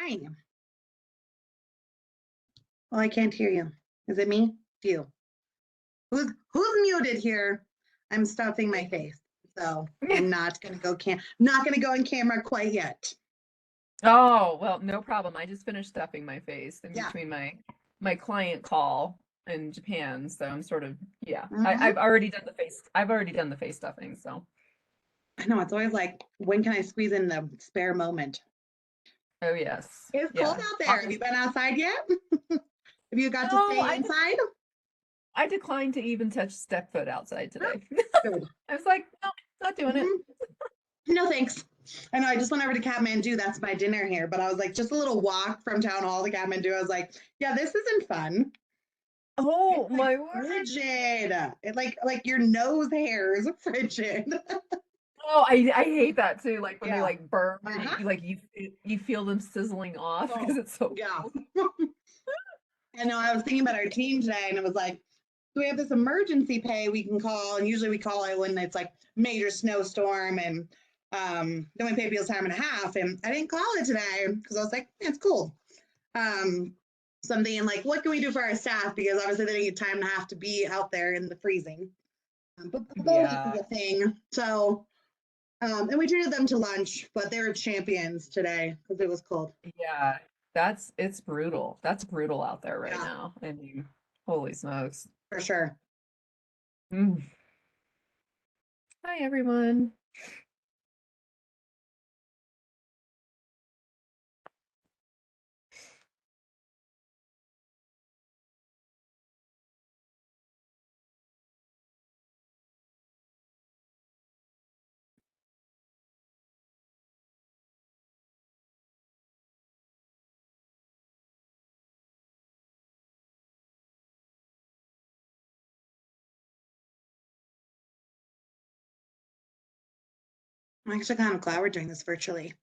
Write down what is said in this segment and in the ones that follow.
Hi. Well, I can't hear you. Is it me? You. Who's muted here? I'm stuffing my face, so I'm not gonna go not gonna go on camera quite yet. Oh, well, no problem. I just finished stuffing my face in Yeah. between my client call in Japan, so I'm sort of Mhm. I've already done the face. I've already done the face stuffing, so. I know it's always like, when can I squeeze in the spare moment? Oh yes. It's cold Yeah. out there. Have you been outside yet? Have you got to No, stay inside? I declined to even touch step foot outside Oh, today. good. I was like, no, not doing it. Mhm. No, thanks. I know I just went over to Kathmandu. That's my dinner here. But I was like, just a little walk from town hall to Kathmandu. I was like, yeah, this isn't fun. Oh It's like my word. frigid. It like your nose hairs frigid. Oh, I hate that too. Like when they Yeah. like burn, Uh-huh. you feel them sizzling off because Oh, it's so yeah. cold. I know I was thinking about our team today and it was like, so we have this emergency pay we can call, and usually we call it when it's like major snowstorm and then we pay people's time and a half. And I didn't call it today because I was like, it's cool. Something like, what can we do for our staff? Because obviously they didn't get time to have to be out there in the freezing. But bonus is Yeah. a thing. So, and we treated them to lunch, but they were champions today because it was cold. Yeah. It's brutal. That's brutal out there right Yeah, now. I mean, holy smokes. for sure. Mm. Hi everyone. I'm actually kind of glad we're doing this virtually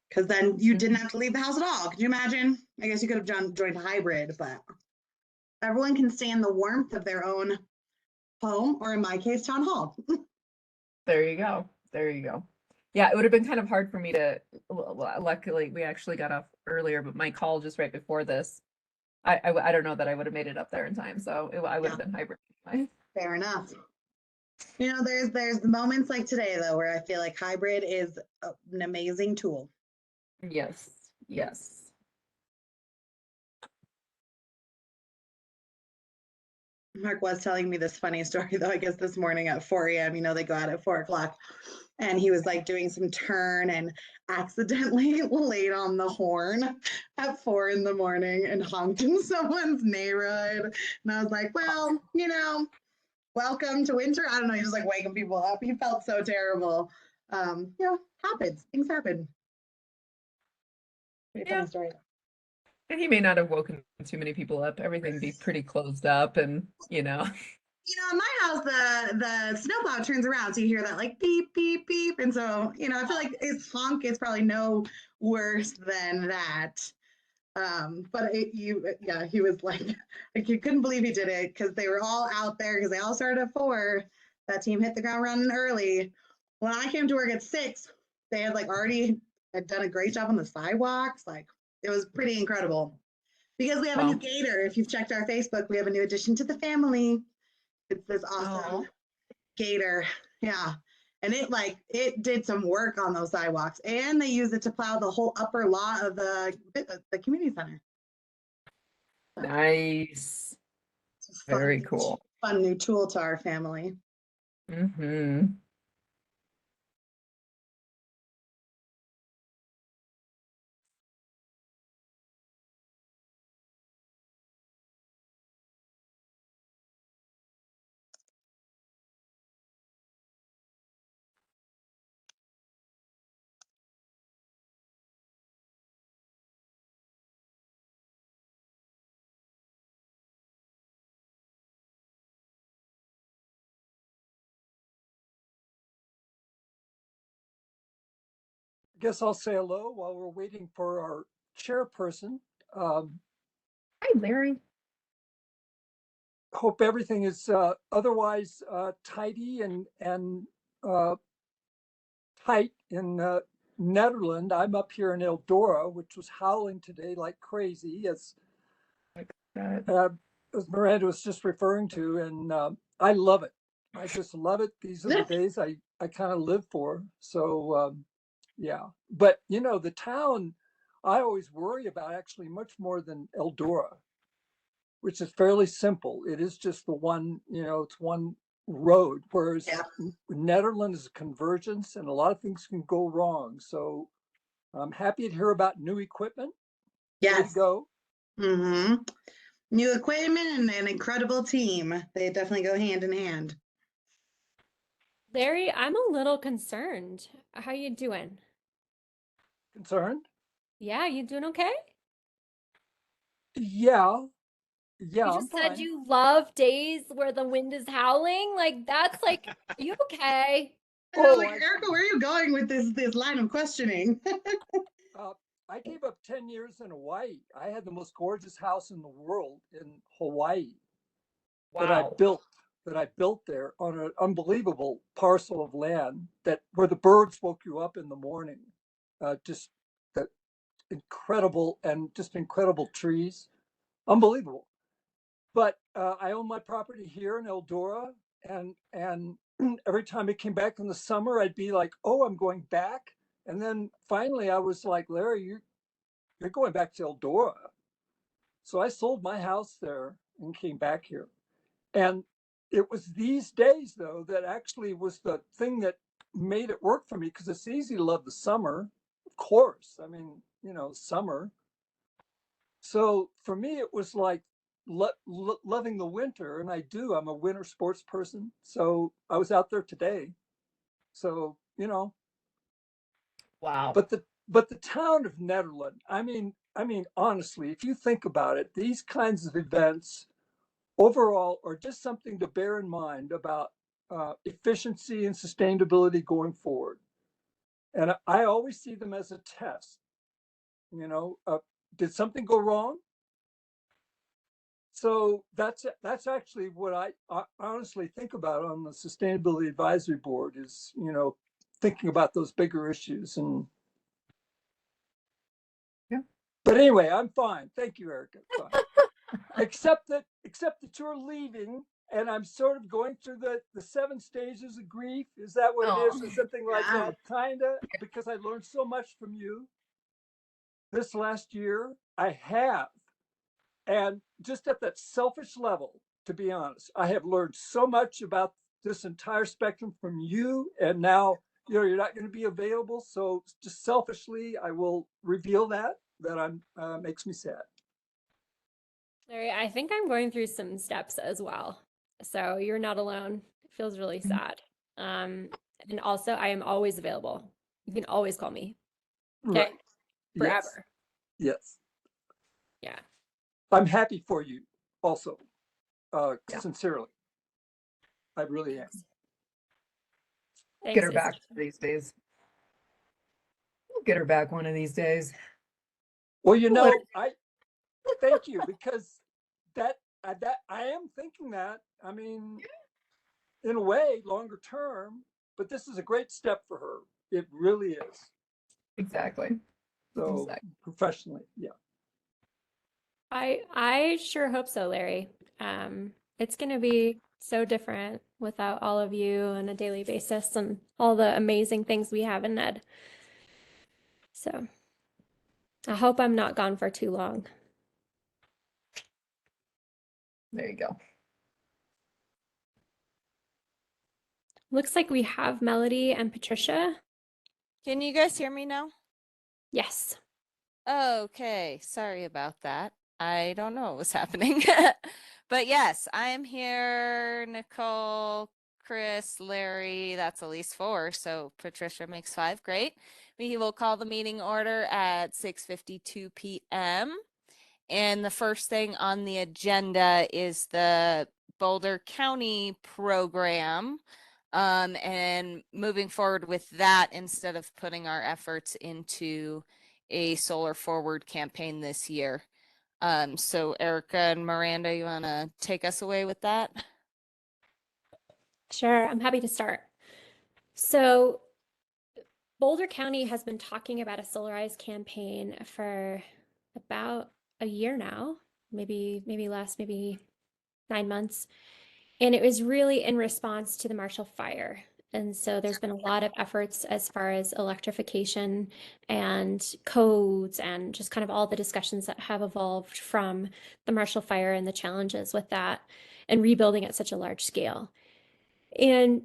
because then you didn't have to leave the house at all. Could you imagine? I guess you could have joined hybrid, but everyone can stay in the warmth of their own home, or in my case, town hall. There you go. There you go. Yeah, it would have been kind of hard for me to, luckily we actually got off earlier, but my call just right before this, I don't know that I would have made it up there in time. So I would Yeah, have been hybrid anyway. fair enough. You know, there's moments like today though where I feel like hybrid is an amazing tool. Yes. Yes. Mark was telling me this funny story though. I guess this morning at 4 a.m. You know, they go out at 4 o'clock, and he was like doing some turn and accidentally laid on the horn at 4 in the morning and honked in someone's neighborhood. And I was like, well, you know, welcome to winter. I don't know. He just like waking people up. He felt so terrible. Happens. Things happen. Pretty Yeah. funny story. And he may not have woken too many people up. Everything be pretty closed up and, You know, in my house, the snowplow turns around, so you hear that like beep beep beep, and so you know, I feel like his honk is probably no worse than that. But yeah, he was like you couldn't believe he did it because they were all out there because they all started at 4. That team hit the ground running early. When I came to work at 6, they had like already had done a great job on the sidewalks. Like it was pretty incredible because we have a new well, gator. If you've checked our Facebook, we have a new addition to the family. It's this awesome oh, gator. Yeah. And it did some work on those sidewalks, and they use it to plow the whole upper lot of the community center. So nice. it's a Very cool. fun new tool to our family. Mm-hmm. Guess I'll say hello while we're waiting for our chairperson. Um, Hi, Larry. Hope everything is otherwise tidy and uh, tight in Nederland. I'm up here in Eldora, which was howling today like crazy, Like that. as Miranda was just referring to, and I love it. I just love it. These are the days I kind of live for. So yeah, but you know, the town I always worry about actually much more than Eldora, which is fairly simple. It is just the one, you know, it's one road, whereas Yeah. Nederland is a convergence and a lot of things can go wrong. So I'm happy to hear about new equipment. Way to Yes. go. hmm New equipment and an incredible team. They definitely go hand in hand. Larry, I'm a little concerned. How you doing? Concerned? Yeah, you doing okay? Yeah, You I'm just said fine. you love days where the wind is howling. Like that's like, are you okay? And I was Oh, like, Erica, where are you going with this line of questioning? uh, I gave up 10 years in Hawaii. I had the most gorgeous house in the world in Hawaii that I Wow. built there on an unbelievable parcel of land that where the birds woke you up in the morning. Just that incredible and just incredible trees. Unbelievable. But I own my property here in Eldora, and every time I came back in the summer, I'd be like, "Oh, I'm going back." And then finally, I was like, "Larry, you're going back to Eldora." So I sold my house there and came back here. And it was these days, though, that actually was the thing that made it work for me because it's easy to love the summer, of course. I mean, you know, summer. So for me, it was like loving the winter, and I do. I'm a winter sports person, so I was out there today. So you know, Wow. but the town of Nederland. I mean, honestly, if you think about it, these kinds of events overall are just something to bear in mind about efficiency and sustainability going forward. And I always see them as a test. You know, did something go wrong? So that's actually what I honestly think about on the sustainability advisory board is, you know, thinking about those bigger issues. And Yeah. but anyway, I'm fine. Thank you, Erica. Fine. except that you're leaving, and I'm sort of going through the 7 stages of grief. Is that what it is, Oh, or something like Yeah. that? Kinda, because I learned so much from you this last year. I have. And just at that selfish level, to be honest, I have learned so much about this entire spectrum from you. And now, you know, you're not going to be available. So just selfishly, I will reveal that I'm makes me sad. Larry, I think I'm going through some steps as well. So you're not alone. It feels really sad. Um, and also I am always available. You can always call me. Okay? Right. Yes. Forever. Yes. Yeah. I'm happy for you also, yeah. sincerely. I really am. Get Thanks, her back sister. these days. We'll get her back one of these days. Well, you We'll let know, I thank you because that I am thinking that. I mean, in a way, longer term, but this is a great step for her. It really is. exactly. So Exactly. professionally, yeah. I sure hope so, Larry. It's gonna be so different without all of you on a daily basis and all the amazing things we have in Ned. So I hope I'm not gone for too long. There you go. Looks like we have Melody and Patricia. Can you guys hear me now? Yes. Okay, sorry about that. I don't know what was happening. But yes, I am here. Nicole, Chris, Larry, that's at least 4. So Patricia makes 5. Great. We will call the meeting order at 6:52 p.m. And the first thing on the agenda is the Boulder County program. And moving forward with that instead of putting our efforts into a solar forward campaign this year. So Erica and Miranda, you want to take us away with that? Sure, I'm happy to start. So Boulder County has been talking about a Solarize campaign for about a year now, maybe less, maybe 9 months. And it was really in response to the Marshall Fire. And so there's been a lot of efforts as far as electrification and codes and just kind of all the discussions that have evolved from the Marshall Fire and the challenges with that and rebuilding at such a large scale. And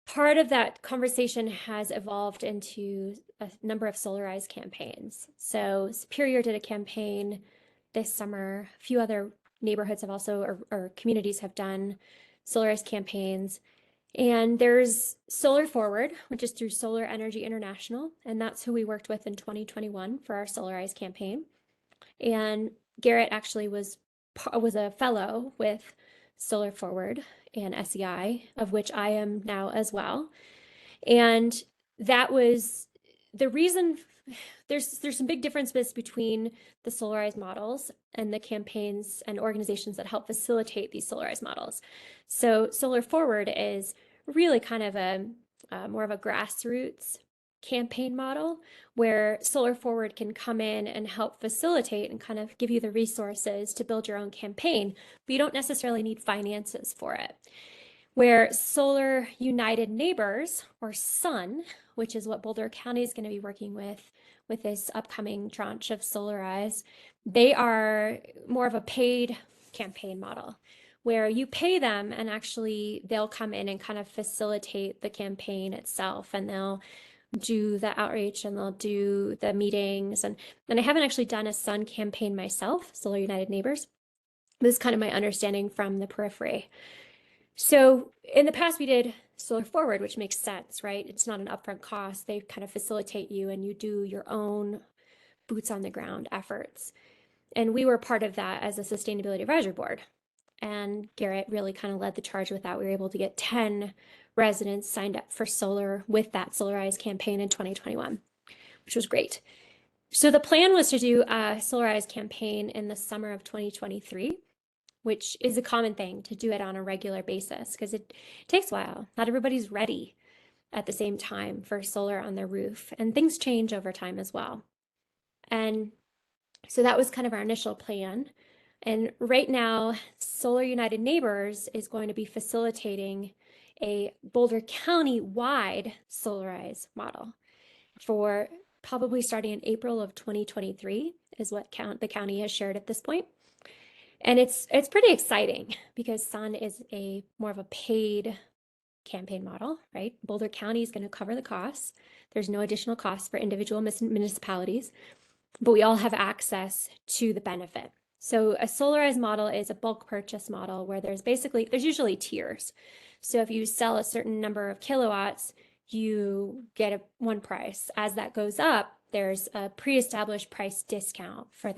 part of that conversation has evolved into a number of Solarize campaigns. So Superior did a campaign this summer. A few other neighborhoods have also, or communities have done Solarize campaigns. And there's Solar Forward, which is through Solar Energy International. And that's who we worked with in 2021 for our Solarize campaign. And Garrett actually was a fellow with Solar Forward and SEI, of which I am now as well. And that was the reason. There's some big differences between the Solarize models and the campaigns and organizations that help facilitate these Solarize models. So Solar Forward is really kind of a more of a grassroots campaign model where Solar Forward can come in and help facilitate and kind of give you the resources to build your own campaign, but you don't necessarily need finances for it. Where Solar United Neighbors, or SUN, which is what Boulder County is going to be working with this upcoming tranche of Solarize, they are more of a paid campaign model where you pay them and actually they'll come in and kind of facilitate the campaign itself, and they'll do the outreach and they'll do the meetings. And I haven't actually done a SUN campaign myself, Solar United Neighbors. This is kind of my understanding from the periphery. So in the past, we did Solar Forward, which makes sense, right? It's not an upfront cost. They kind of facilitate you and you do your own boots on the ground efforts. And we were part of that as a sustainability advisory board. And Garrett really kind of led the charge with that. We were able to get 10 residents signed up for solar with that Solarize campaign in 2021, which was great. So the plan was to do a Solarize campaign in the summer of 2023. Which is a common thing to do it on a regular basis because it takes a while. Not everybody's ready at the same time for solar on their roof, and things change over time as well. And so that was kind of our initial plan. And right now, Solar United Neighbors is going to be facilitating a Boulder County-wide Solarize model for probably starting in April of 2023 is what the county has shared at this point. And it's pretty exciting because SUN is more of a paid campaign model, right? Boulder County is going to cover the costs. There's no additional costs for individual municipalities, but we all have access to the benefit. So a Solarize model is a bulk purchase model where there's usually tiers. So if you sell a certain number of kilowatts, you get one price. As that goes up, there's a pre-established price discount for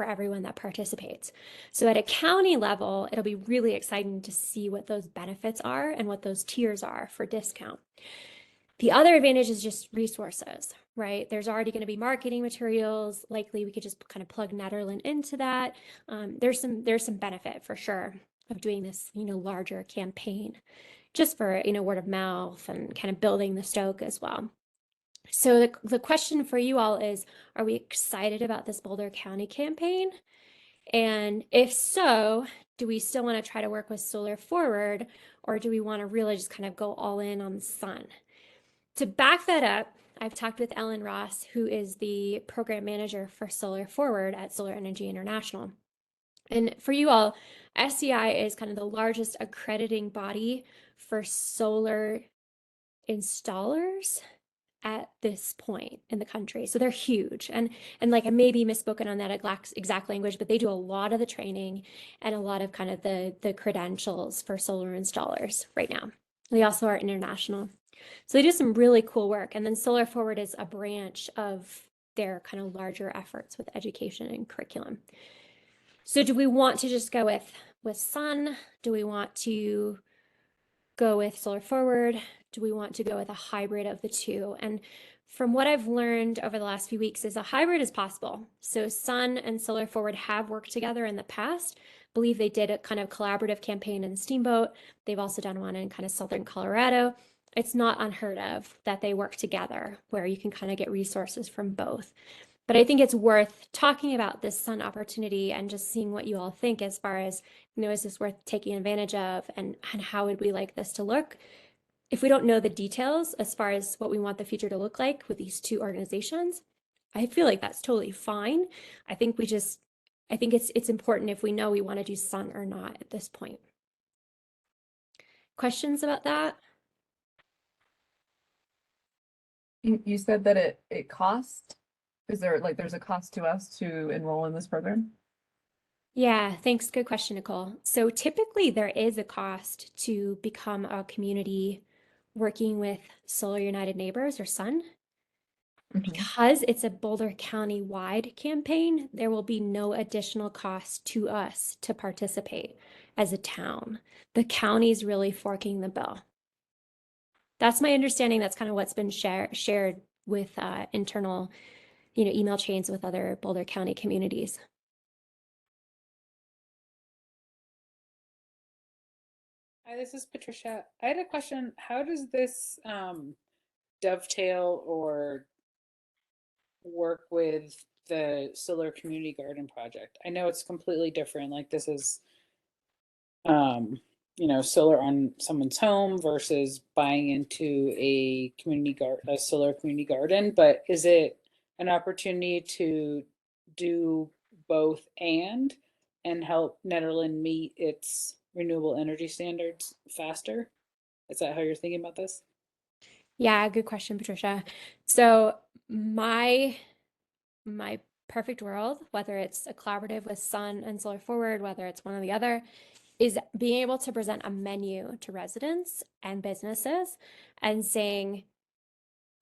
everyone that participates. So at a county level, it'll be really exciting to see what those benefits are and what those tiers are for discount. The other advantage is just resources, right? There's already going to be marketing materials. Likely we could just kind of plug Nederland into that. There's some benefit for sure of doing this, larger campaign just for, word of mouth and kind of building the stoke as well. So the question for you all is, are we excited about this Boulder County campaign? And if so, do we still want to try to work with Solar Forward, or do we want to really just kind of go all in on SUN? To back that up, I've talked with Ellen Ross, who is the program manager for Solar Forward at Solar Energy International. And for you all, SEI is kind of the largest accrediting body for solar installers at this point in the country. So they're huge. And like I may be misspoken on that exact language, but they do a lot of the training and a lot of kind of the credentials for solar installers right now. They also are international. So they do some really cool work. And then Solar Forward is a branch of their kind of larger efforts with education and curriculum. So do we want to just go with SUN? Do we want to go with Solar Forward? Do we want to go with a hybrid of the two? And from what I've learned over the last few weeks is a hybrid is possible. So SUN and Solar Forward have worked together in the past. I believe they did a kind of collaborative campaign in Steamboat. They've also done one in kind of southern Colorado. it's not unheard of that they work together where you can kind of get resources from both. But I think it's worth talking about this sun opportunity and just seeing what you all think as far as, is this worth taking advantage of, and how would we like this to look? If we don't know the details as far as what we want the future to look like with these two organizations, I feel like that's totally fine. I think it's important if we know we want to do sun or not at this point. Questions about that? You said that it cost. Is there there's a cost to us to enroll in this program? Yeah, thanks. Good question, Nicole. So typically there is a cost to become a community working with Solar United Neighbors or SUN. Because it's a Boulder County wide campaign, there will be no additional cost to us to participate as a town. The county's really forking the bill. That's my understanding. That's kind of what's been shared with internal, email chains with other Boulder County communities. Hi, this is Patricia. I had a question. How does this dovetail or work with the solar community garden project? I know it's completely different. Like this is, solar on someone's home versus buying into a solar community garden. But is it an opportunity to do both and help Nederland meet its renewable energy standards faster? Is that how you're thinking about this? Yeah, good question, Patricia. So my perfect world, whether it's a collaborative with Sun and Solar Forward, whether it's one or the other, is being able to present a menu to residents and businesses and saying,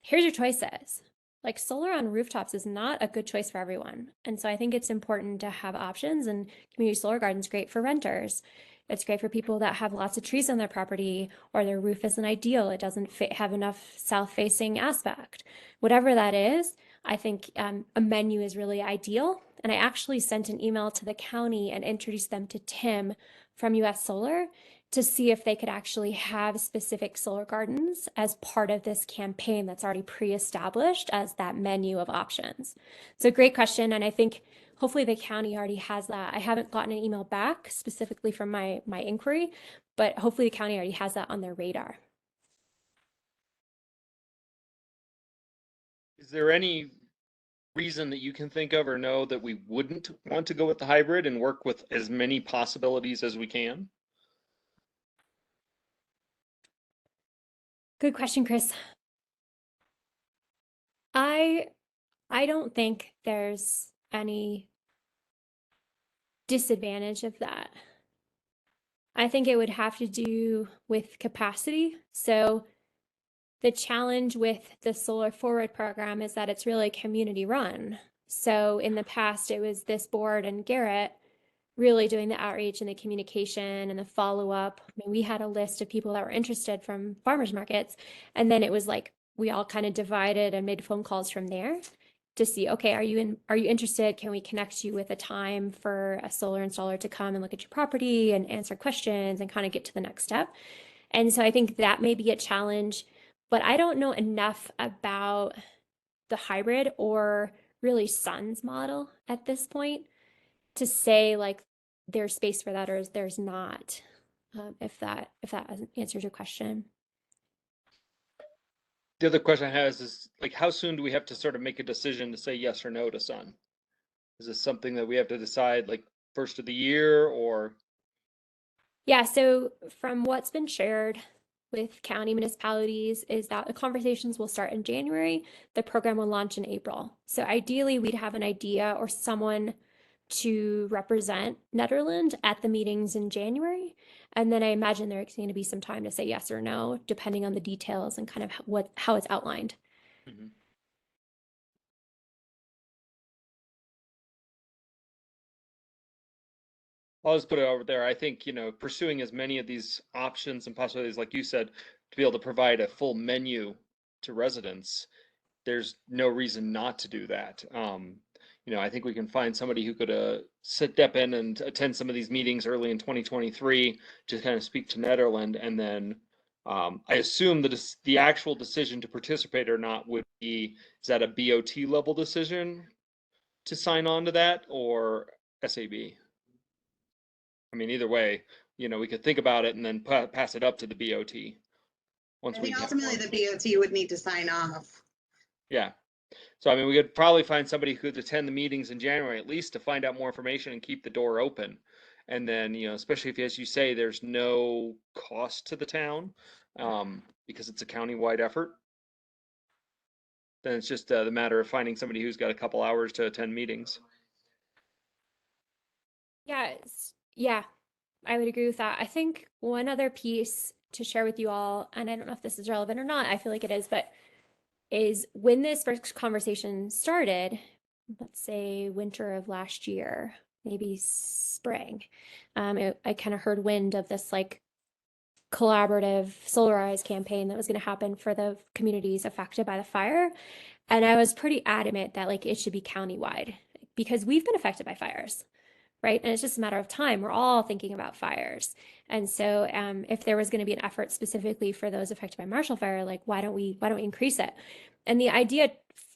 here's your choices. Like solar on rooftops is not a good choice for everyone. And so I think it's important to have options, and community solar gardens great for renters. It's great for people that have lots of trees on their property or their roof isn't ideal. It doesn't have enough south-facing aspect. Whatever that is, I think a menu is really ideal. And I actually sent an email to the county and introduced them to Tim from US Solar to see if they could actually have specific solar gardens as part of this campaign that's already pre-established as that menu of options. So great question. And I think hopefully the county already has that. I haven't gotten an email back specifically from my inquiry, but hopefully the county already has that on their radar. Is there any reason that you can think of or know that we wouldn't want to go with the hybrid and work with as many possibilities as we can? Good question, Chris. I don't think there's any disadvantage of that. I think it would have to do with capacity. So the challenge with the Solar Forward program is that it's really community run. So in the past, it was this board and Garrett really doing the outreach and the communication and the follow-up. I mean, we had a list of people that were interested from farmers markets, and then it was like we all kind of divided and made phone calls from there to see, okay, are you interested? Can we connect you with a time for a solar installer to come and look at your property and answer questions and kind of get to the next step? And so I think that may be a challenge, but I don't know enough about the hybrid or really Sun's model at this point to say like there's space for that or there's not. If that answers your question. The other question I have is like, how soon do we have to sort of make a decision to say yes or no to Sun? Is this something that we have to decide like first of the year or? Yeah, so from what's been shared with county municipalities is that the conversations will start in January. The program will launch in April. So ideally, we'd have an idea or someone to represent Nederland at the meetings in January. And then I imagine there's going to be some time to say yes or no, depending on the details and kind of how it's outlined. Mm-hmm. I'll just put it over there. I think, pursuing as many of these options and possibilities, like you said, to be able to provide a full menu to residents, there's no reason not to do that. I think we can find somebody who could step in and attend some of these meetings early in 2023, just kind of speak to Nederland, and then I assume that the actual decision to participate or not would be, is that a BOT level decision to sign on to that, or SAB? I mean, either way, we could think about it and then pass it up to the BOT once I we think have ultimately one. the BOT would need to sign off. Yeah. So, I mean, we could probably find somebody who could attend the meetings in January at least to find out more information and keep the door open. And then, especially if, as you say, there's no cost to the town, because it's a countywide effort, then it's just the matter of finding somebody who's got a couple hours to attend meetings. Yeah, I would agree with that. I think one other piece to share with you all, and I don't know if this is relevant or not, I feel like it is, but is when this first conversation started, let's say winter of last year, maybe spring, I kind of heard wind of this like collaborative Solarize campaign that was going to happen for the communities affected by the fire. And I was pretty adamant that like it should be countywide because we've been affected by fires, right? And it's just a matter of time. We're all thinking about fires. And so if there was going to be an effort specifically for those affected by Marshall Fire, like why don't we increase it? And the idea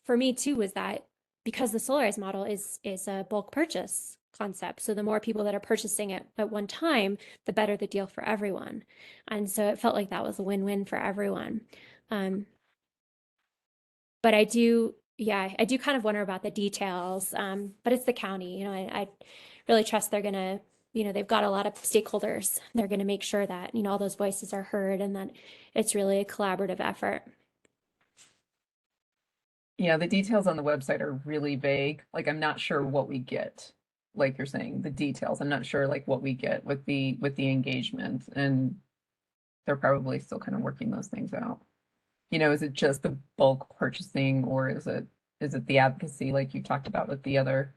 for me too was that because the Solarize model is a bulk purchase concept, so the more people that are purchasing it at one time, the better the deal for everyone. And so it felt like that was a win-win for everyone. But I do kind of wonder about the details. But it's the county, I really trust they're gonna, they've got a lot of stakeholders. They're gonna make sure that, all those voices are heard and that it's really a collaborative effort. Yeah, the details on the website are really vague. Like, I'm not sure what we get. Like you're saying, the details. I'm not sure like what we get with the engagement, and they're probably still kind of working those things out. Is it just the bulk purchasing, or is it the advocacy like you talked about with the other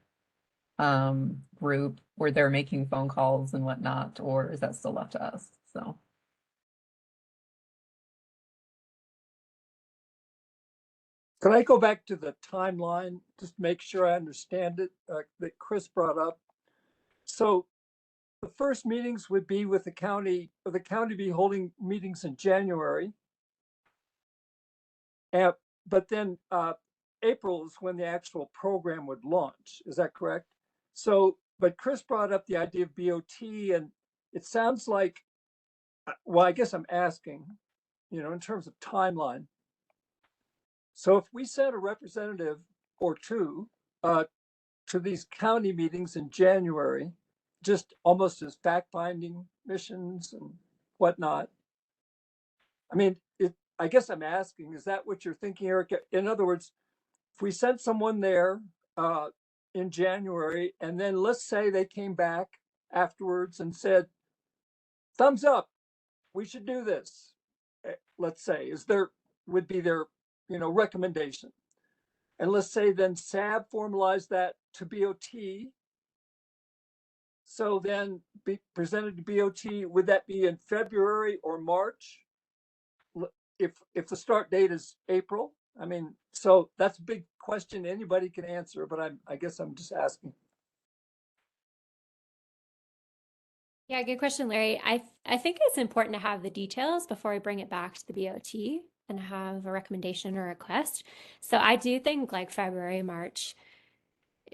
group where they're making phone calls and whatnot, or is that still left to us? So Can I go back to the timeline, just make sure I understand it, that Chris brought up? So the first meetings would be with the county, or the county be holding meetings in January. But then April is when the actual program would launch. Is that correct? So, but Chris brought up the idea of BOT, and it sounds like, well, I guess I'm asking, in terms of timeline. So if we sent a representative or two to these county meetings in January, just almost as fact-finding missions and whatnot, I mean, I guess I'm asking, is that what you're thinking, Eric? In other words, if we sent someone there in January, and then let's say they came back afterwards and said, thumbs up, we should do this. Let's say, would be their, recommendation. And let's say then SAB formalized that to BOT. So then be presented to BOT, would that be in February or March? If the start date is April? I mean, so that's a big question anybody can answer, but I guess I'm just asking. Yeah, good question, Larry. I think it's important to have the details before we bring it back to the BOT and have a recommendation or request. So I do think like February, March,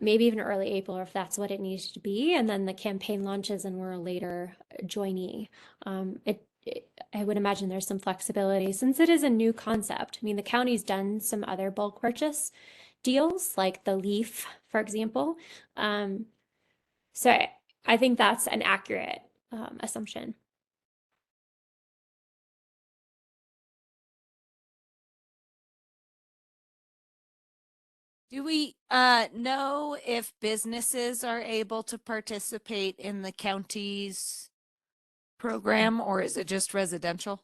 maybe even early April, if that's what it needs to be, and then the campaign launches and we're a later joinee. I would imagine there's some flexibility since it is a new concept. I mean, the county's done some other bulk purchase deals, like the Leaf, for example. So I think that's an accurate assumption. Do we know if businesses are able to participate in the county's program, or is it just residential?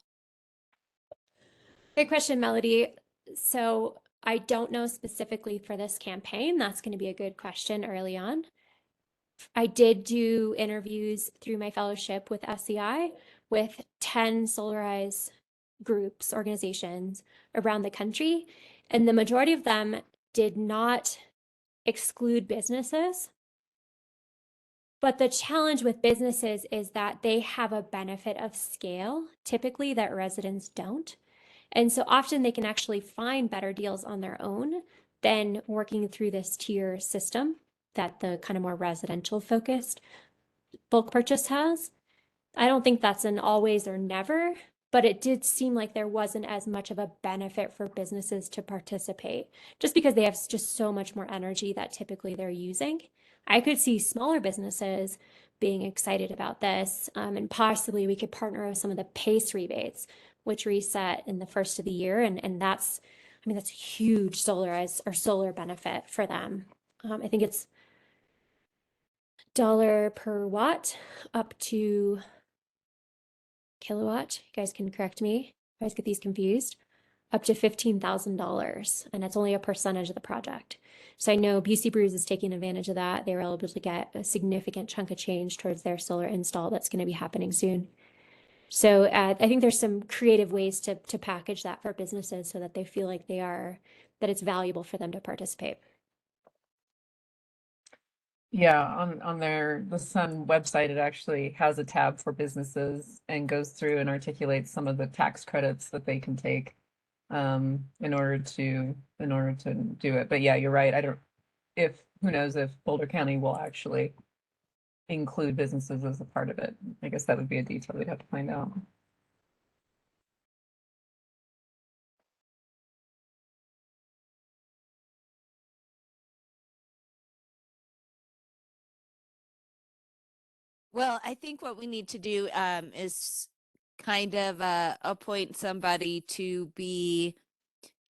Good question, Melody. So I don't know specifically for this campaign. That's going to be a good question early on. I did do interviews through my fellowship with SEI with 10 Solarize groups, organizations around the country, and the majority of them did not exclude businesses. But the challenge with businesses is that they have a benefit of scale, typically that residents don't. And so often they can actually find better deals on their own than working through this tier system that the kind of more residential focused bulk purchase has. I don't think that's an always or never, but it did seem like there wasn't as much of a benefit for businesses to participate just because they have just so much more energy that typically they're using. I could see smaller businesses being excited about this, and possibly we could partner with some of the PACE rebates, which reset in the first of the year, and that's, I mean, that's a huge solar benefit for them. I think it's $1 per watt up to kilowatt. You guys can correct me if I get these confused. Up to $15,000, and it's only a percentage of the project. So I know BC Brews is taking advantage of that. They were able to get a significant chunk of change towards their solar install that's going to be happening soon. So I think there's some creative ways to package that for businesses so that they feel like that it's valuable for them to participate. Yeah, on the Sun website, it actually has a tab for businesses and goes through and articulates some of the tax credits that they can take in order to do it. But yeah, you're right. Who knows if Boulder County will actually include businesses as a part of it. I guess that would be a detail we'd have to find out. Well, I think what we need to do is kind of appoint somebody to be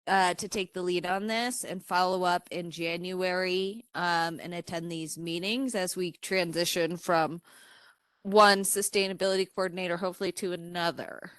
to take the lead on this and follow up in January and attend these meetings as we transition from one sustainability coordinator, hopefully, to another.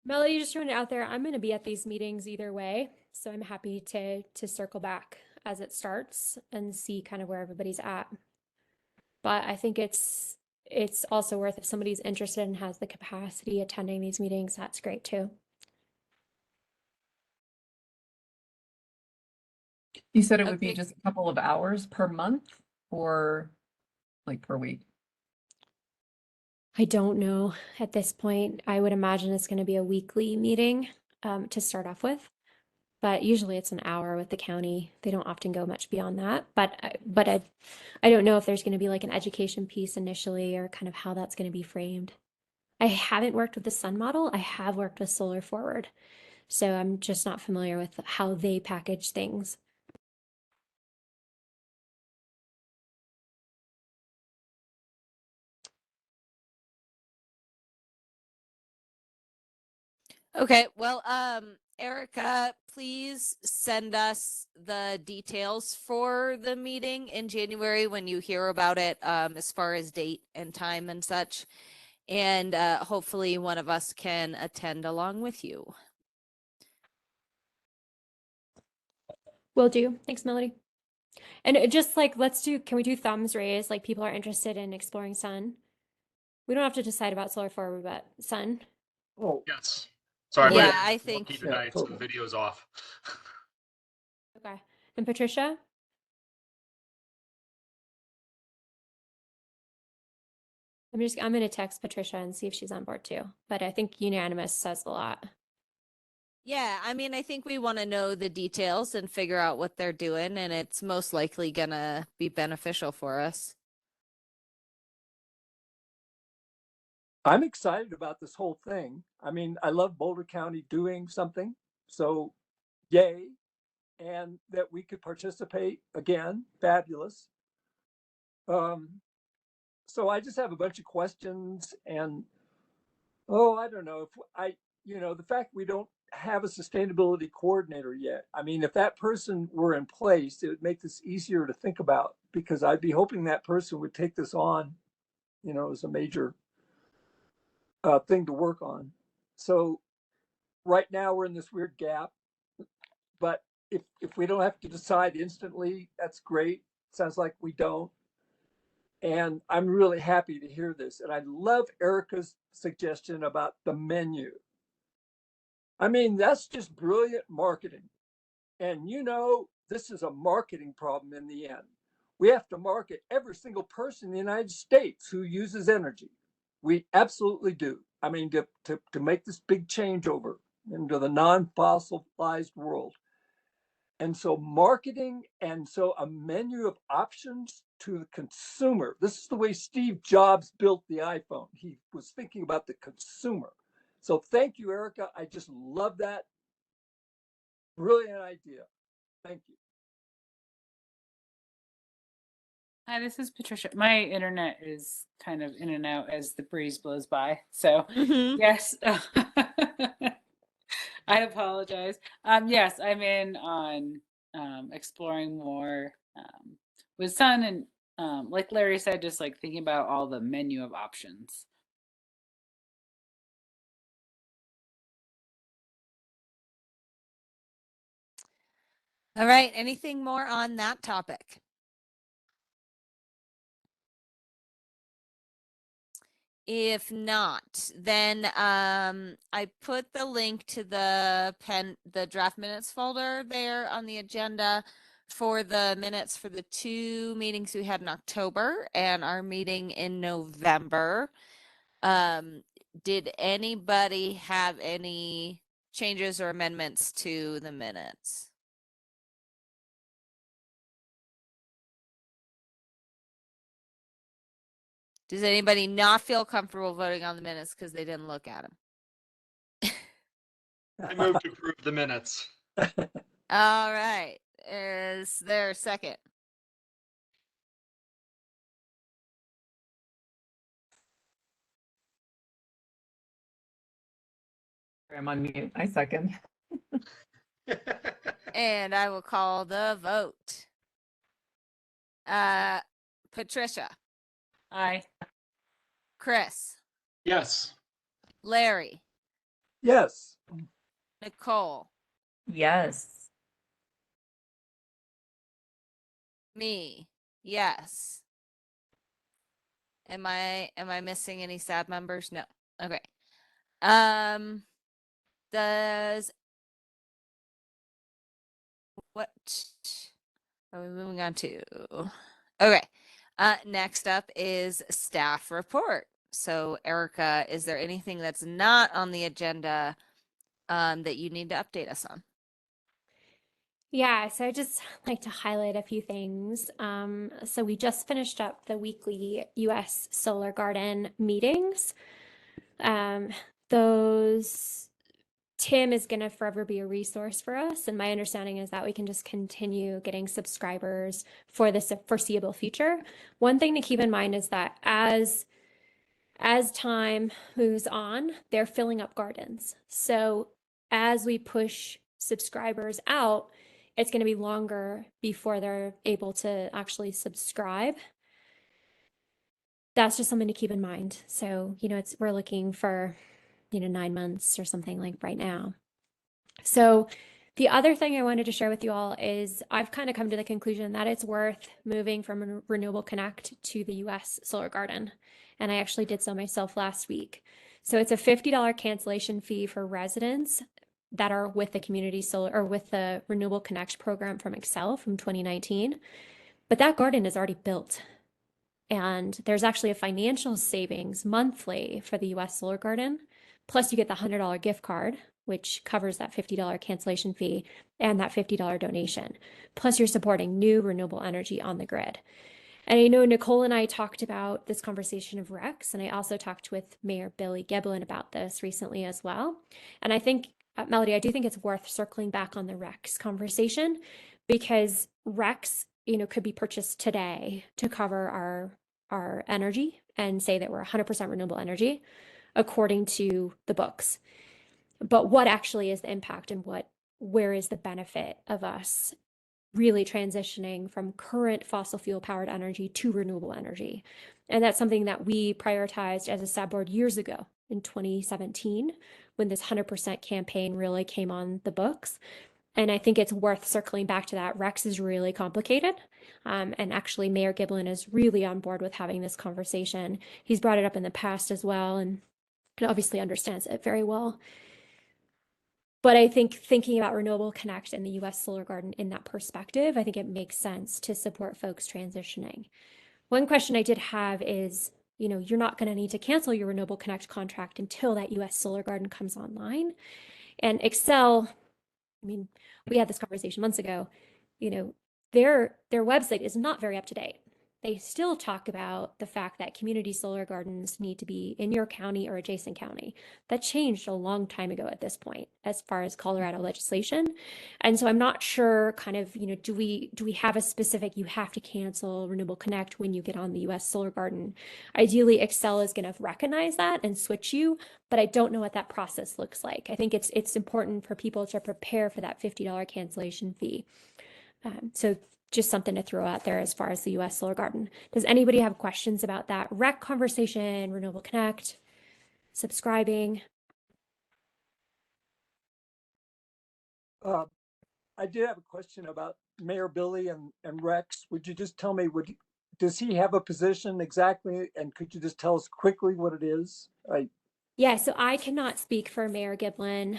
Melody, just throwing it out there, I'm going to be at these meetings either way, so I'm happy to circle back as it starts and see kind of where everybody's at. But I think it's also worth, if somebody's interested and has the capacity attending these meetings, that's great too. You said it would be Okay. just a couple of hours per month or like per week? I don't know at this point. I would imagine it's going to be a weekly meeting to start off with, but usually it's an hour with the county. They don't often go much beyond that. But I don't know if there's going to be like an education piece initially or kind of how that's going to be framed. I haven't worked with the Sun model. I have worked with Solar Forward, so I'm just not familiar with how they package things. Okay, well, Erica, please send us the details for the meeting in January when you hear about it, as far as date and time and such. And hopefully one of us can attend along with you. Will do. Thanks, Melody. And just like, can we do thumbs raised? Like people are interested in exploring Sun. We don't have to decide about Solar Forward, but Sun. Oh, Yes. Sorry, Yeah, my I think. monkey Yeah, tonight, so the totally. video's off. Okay. And Patricia? I'm gonna text Patricia and see if she's on board too. But I think unanimous says a lot. Yeah, I mean, I think we want to know the details and figure out what they're doing, and it's most likely gonna be beneficial for us. I'm excited about this whole thing. I mean, I love Boulder County doing something, so yay. And that we could participate again, fabulous. So I just have a bunch of questions and, I don't know if the fact we don't have a sustainability coordinator yet. I mean, if that person were in place, it would make this easier to think about because I'd be hoping that person would take this on, as a major thing to work on. So right now we're in this weird gap, but if we don't have to decide instantly, that's great. Sounds like we don't. And I'm really happy to hear this. And I love Erica's suggestion about the menu. I mean, that's just brilliant marketing. And this is a marketing problem in the end. We have to market every single person in the United States who uses energy. We absolutely do. I mean, to make this big changeover into the non-fossilized world. And so marketing, and so a menu of options to the consumer. This is the way Steve Jobs built the iPhone. He was thinking about the consumer. So thank you, Erica. I just love that. Brilliant idea. Thank you. Hi, this is Patricia. My internet is kind of in and out as the breeze blows by. So, Mhm. yes, I apologize. Yes, I'm in on exploring more with Sun, and like Larry said, just like thinking about all the menu of options. All right. Anything more on that topic? If not, then I put the link to the draft minutes folder there on the agenda for the minutes for the 2 meetings we had in October and our meeting in November. Did anybody have any changes or amendments to the minutes? Does anybody not feel comfortable voting on the minutes because they didn't look at them? I move to approve the minutes. All right. Is there a second? I'm on mute. I second. And I will call the vote. Patricia, Aye. Chris, Yes. Larry, Yes. Nicole, Yes. me, yes. Am I missing any sad members? No. Okay. Does what are we moving on to? Okay. Next up is staff report. So Erica, is there anything that's not on the agenda that you need to update us on? Yeah, so I just like to highlight a few things. So we just finished up the weekly US Solar Garden meetings. Those Tim is going to forever be a resource for us, and my understanding is that we can just continue getting subscribers for the foreseeable future. One thing to keep in mind is that as time moves on, they're filling up gardens. So as we push subscribers out, it's going to be longer before they're able to actually subscribe. That's just something to keep in mind. So, we're looking for, 9 months or something like right now. So the other thing I wanted to share with you all is I've kind of come to the conclusion that it's worth moving from Renewable Connect to the US Solar Garden. And I actually did so myself last week. So it's a $50 cancellation fee for residents that are with the community solar or with the Renewable Connect program from Excel from 2019. But that garden is already built. And there's actually a financial savings monthly for the US Solar Garden. Plus, you get the $100 gift card, which covers that $50 cancellation fee and that $50 donation. Plus, you're supporting new renewable energy on the grid. And I know Nicole and I talked about this conversation of RECs, and I also talked with Mayor Billy Giblin about this recently as well. And I think, Melody, I do think it's worth circling back on the RECs conversation, because RECs, could be purchased today to cover our energy and say that we're 100% renewable energy according to the books. But what actually is the impact, and where is the benefit of us really transitioning from current fossil fuel powered energy to renewable energy? And that's something that we prioritized as a SAB board years ago in 2017, when this 100% campaign really came on the books. And I think it's worth circling back to that. Rex is really complicated. And actually, Mayor Giblin is really on board with having this conversation. He's brought it up in the past as well, and obviously understands it very well. But I think thinking about Renewable Connect and the US Solar Garden in that perspective, I think it makes sense to support folks transitioning. One question I did have is, you're not going to need to cancel your Renewable Connect contract until that US Solar Garden comes online. And Xcel, I mean, we had this conversation months ago, their website is not very up to date. They still talk about the fact that community solar gardens need to be in your county or adjacent county. That changed a long time ago at this point, as far as Colorado legislation. And so I'm not sure kind of, do we have a specific, you have to cancel Renewable Connect when you get on the US Solar Garden? Ideally, Xcel is going to recognize that and switch you, but I don't know what that process looks like. I think it's important for people to prepare for that $50 cancellation fee. So just something to throw out there as far as the US Solar Garden. Does anybody have questions about that rec conversation, Renewable Connect, subscribing? I did have a question about Mayor Billy and Rex. Would you just tell me, does he have a position exactly? And could you just tell us quickly what it is? Yeah, so I cannot speak for Mayor Giblin.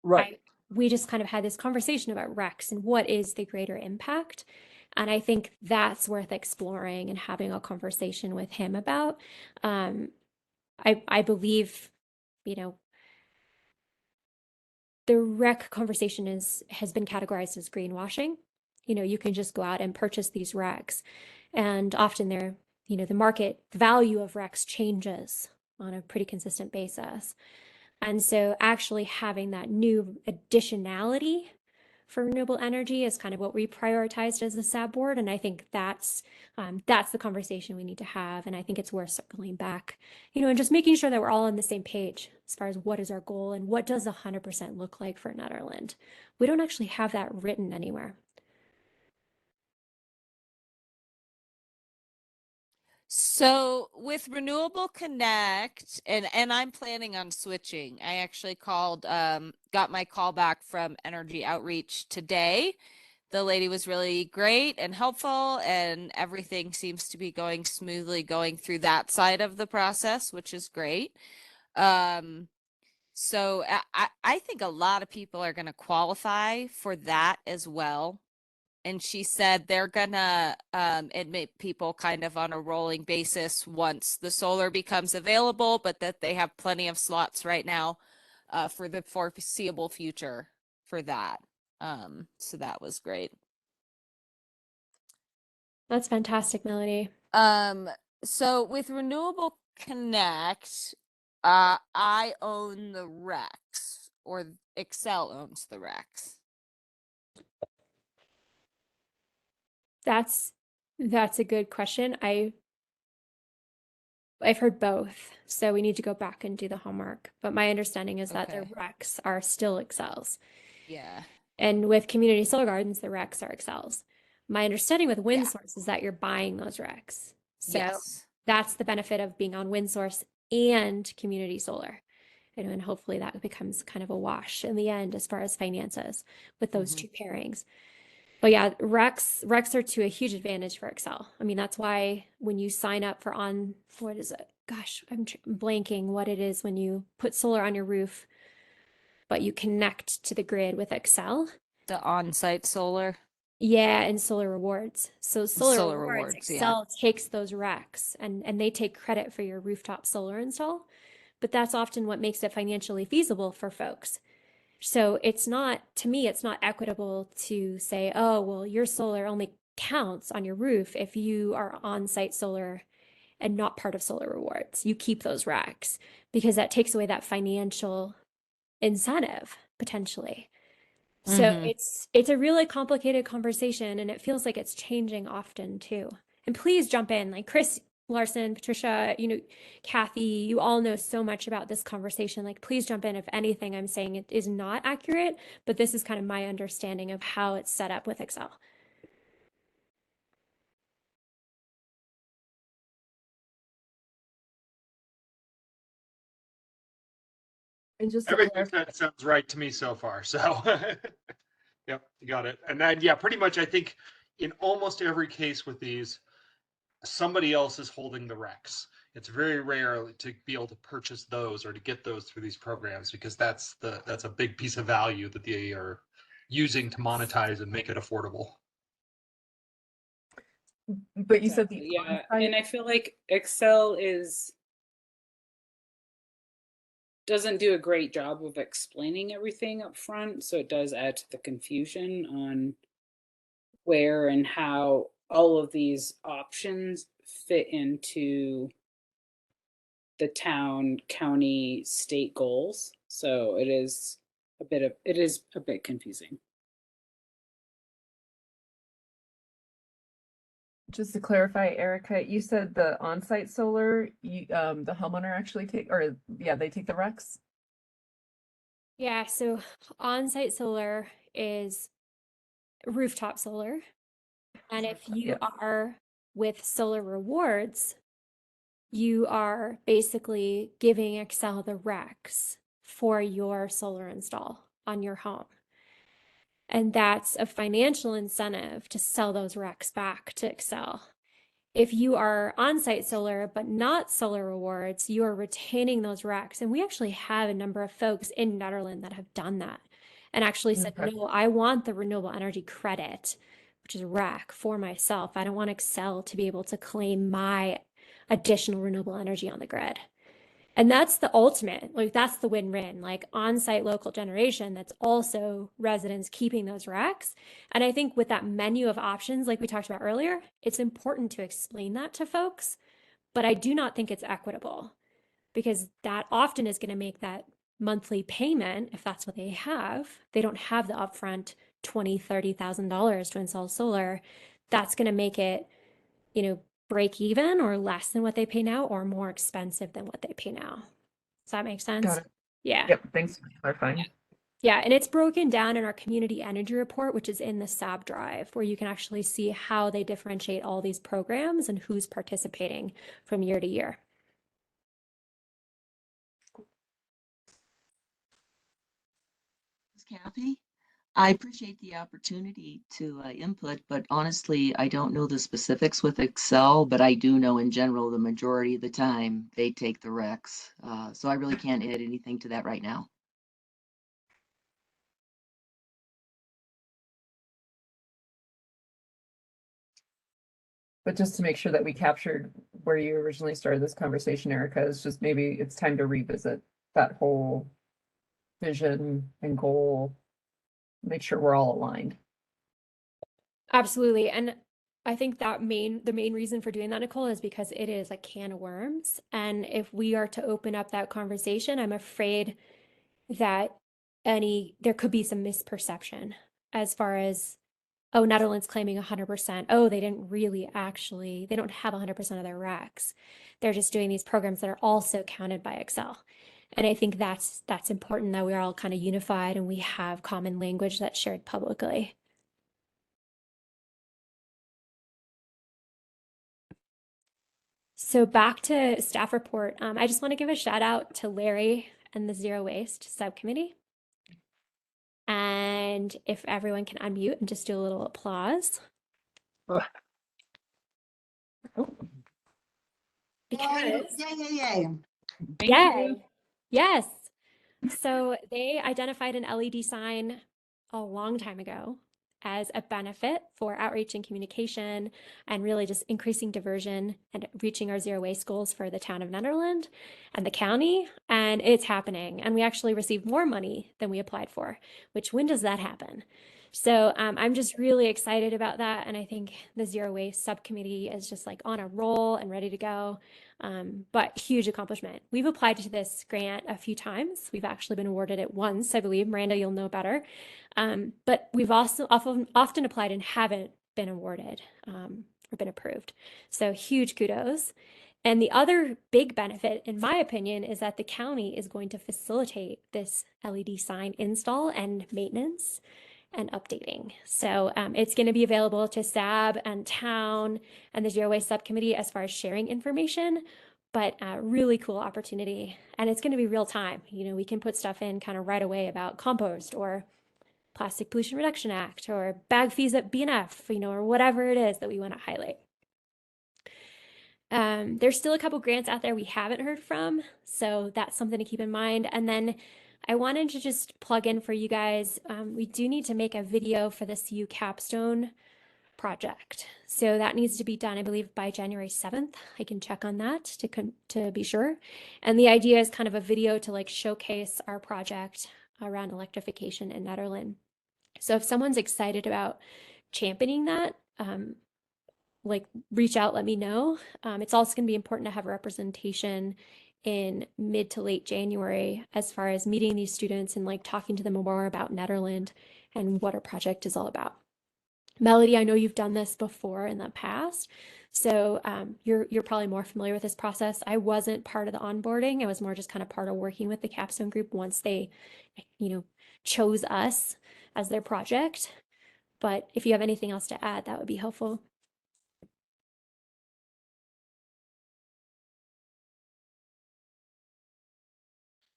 Right. We just kind of had this conversation about Rex and what is the greater impact. And I think that's worth exploring and having a conversation with him about. I believe, the rec conversation has been categorized as greenwashing. You can just go out and purchase these recs, and often they're, the market value of recs changes on a pretty consistent basis. And so actually having that new additionality for renewable energy is kind of what we prioritized as the SAB board. And I think that's the conversation we need to have. And I think it's worth circling back, and just making sure that we're all on the same page as far as what is our goal and what does 100% look like for Nederland. We don't actually have that written anywhere. So with Renewable Connect, and I'm planning on switching. I actually got my call back from Energy Outreach today. The lady was really great and helpful, and everything seems to be going smoothly going through that side of the process, which is great. So I think a lot of people are going to qualify for that as well. And she said they're gonna admit people kind of on a rolling basis once the solar becomes available, but that they have plenty of slots right now for the foreseeable future for that. So that was great. That's fantastic, Melody. So with Renewable Connect, I own the Rex, or Xcel owns the Rex. That's a good question. I've heard both, so we need to go back and do the homework. But my understanding is that the Okay. recs are still Xcels. Yeah. And with community solar gardens, the recs are Xcels. My understanding with Yeah. WindSource is that you're buying those recs. So Yes. that's the benefit of being on WindSource and community solar. And hopefully that becomes kind of a wash in the end as far as finances with those two pairings. But yeah, recs are to a huge advantage for Xcel. I mean, that's why when you sign up for what is it? Gosh, I'm blanking what it is when you put solar on your roof, but you connect to the grid with Xcel. The on-site solar. Yeah, and solar rewards. So solar Solar rewards, rewards, yeah. Xcel takes those recs and they take credit for your rooftop solar install. But that's often what makes it financially feasible for folks. So it's not, to me, it's not equitable to say, oh, well, your solar only counts on your roof if you are on-site solar and not part of solar rewards. You keep those racks because that takes away that financial incentive potentially. So it's a really complicated conversation, and it feels like it's changing often too. And please jump in, like Chris Larson, Patricia, Kathy, you all know so much about this conversation. Like, please jump in if anything I'm saying it is not accurate, but this is kind of my understanding of how it's set up with Xcel. And just to Everything clarify, that sounds right to me so far. So Yep, you got it. And then, yeah, pretty much I think in almost every case with these, somebody else is holding the Rex. It's very rare to be able to purchase those or to get those through these programs, because that's a big piece of value that they are using to monetize and make it affordable. But you said the Exactly, yeah, on-site- and I feel like Excel doesn't do a great job of explaining everything up front, so it does add to the confusion on where and how all of these options fit into the town, county, state goals. So it is a bit confusing. Just to clarify, Erica, you said the on-site solar, the homeowner actually they take the RECs? Yeah, so on-site solar is rooftop solar. And if you Yep. are with solar rewards, you are basically giving Excel the RECs for your solar install on your home. And that's a financial incentive to sell those RECs back to Excel. If you are on-site solar but not solar rewards, you are retaining those RECs. And we actually have a number of folks in Nederland that have done that and actually said, Okay. no, I want the renewable energy credit, which is REC, for myself. I don't want Excel to be able to claim my additional renewable energy on the grid. And that's the ultimate, like that's the win-win, like on-site local generation that's also residents keeping those RECs. And I think with that menu of options, like we talked about earlier, it's important to explain that to folks, but I do not think it's equitable, because that often is going to make that monthly payment, if that's what they don't have the upfront $20,000, $30,000 to install solar. That's going to make it, break even or less than what they pay now, or more expensive than what they pay now. Does that make sense? Got it. Yeah. Yep, thanks for clarifying. Yeah, and it's broken down in our community energy report, which is in the SAB drive, where you can actually see how they differentiate all these programs and who's participating from year to year. This is Kathy. I appreciate the opportunity to input, but honestly, I don't know the specifics with Excel, but I do know in general, the majority of the time they take the Recs. So I really can't add anything to that right now. But just to make sure that we captured where you originally started this conversation, Erica, is just maybe it's time to revisit that whole vision and goal, make sure we're all aligned. Absolutely. And I think that the main reason for doing that, Nicole, is because it is a can of worms. And if we are to open up that conversation, I'm afraid that there could be some misperception as far as, oh, Netherlands claiming 100%. Oh, they don't have 100% of their RECs. They're just doing these programs that are also counted by Excel. And I think that's important, that we are all kind of unified and we have common language that's shared publicly. So back to staff report, I just want to give a shout out to Larry and the Zero Waste Subcommittee. And if everyone can unmute and just do a little applause. Because Yay. Yay. Yes. So they identified an LED sign a long time ago as a benefit for outreach and communication, and really just increasing diversion and reaching our zero waste goals for the town of Nederland and the county. And it's happening. And we actually received more money than we applied for, which, when does that happen? So I'm just really excited about that. And I think the Zero Waste Subcommittee is just like on a roll and ready to go. But huge accomplishment. We've applied to this grant a few times. We've actually been awarded it once, I believe. Miranda, you'll know better. But we've also often applied and haven't been awarded or been approved. So huge kudos. And the other big benefit, in my opinion, is that the county is going to facilitate this LED sign install and maintenance and updating. So it's going to be available to SAB and town and the Zero Waste Subcommittee as far as sharing information, but really cool opportunity. And it's going to be real time. We can put stuff in kind of right away about compost or Plastic Pollution Reduction Act or bag fees at BNF, or whatever it is that we want to highlight. There's still a couple grants out there we haven't heard from, so that's something to keep in mind. And then I wanted to just plug in for you guys, we do need to make a video for the CU capstone project. So that needs to be done, I believe, by January 7th. I can check on that to be sure. And the idea is kind of a video to like showcase our project around electrification in Nederland. So if someone's excited about championing that, like reach out, let me know. It's also going to be important to have representation in mid to late January as far as meeting these students and like talking to them more about Nederland and what our project is all about. Melody, I know you've done this before in the past, so you're probably more familiar with this process. I wasn't part of the onboarding. I was more just kind of part of working with the capstone group once they, chose us as their project. But if you have anything else to add, that would be helpful.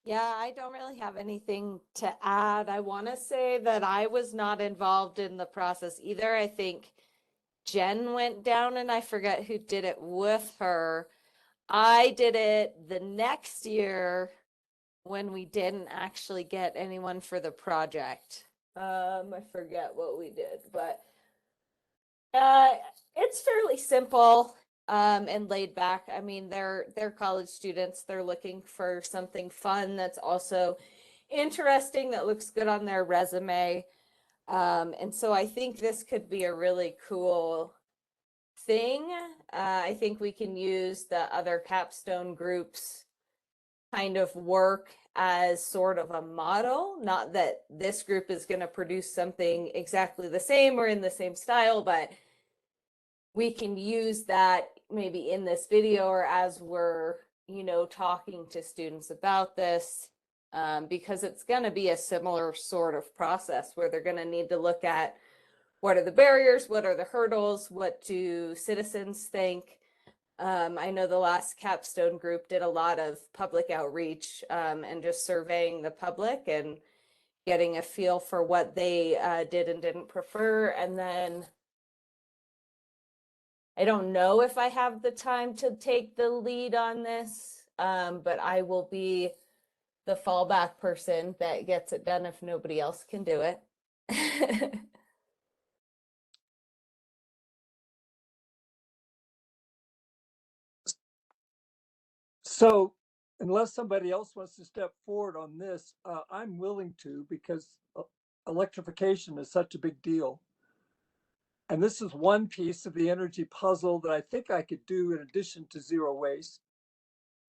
Yeah, I don't really have anything to add. I want to say that I was not involved in the process either. I think Jen went down and I forget who did it with her. I did it the next year when we didn't actually get anyone for the project. I forget what we did, but it's fairly simple and laid back. I mean, they're college students. They're looking for something fun that's also interesting, that looks good on their resume. And so I think this could be a really cool thing. I think we can use the other capstone groups kind of work as sort of a model. Not that this group is going to produce something exactly the same or in the same style, but we can use that maybe in this video or as we're, talking to students about this, because it's going to be a similar sort of process where they're going to need to look at what are the barriers, what are the hurdles, what do citizens think. I know the last capstone group did a lot of public outreach and just surveying the public and getting a feel for what they did and didn't prefer. And then I don't know if I have the time to take the lead on this, but I will be the fallback person that gets it done if nobody else can do it. So unless somebody else wants to step forward on this, I'm willing to, because electrification is such a big deal. And this is one piece of the energy puzzle that I think I could do in addition to zero waste.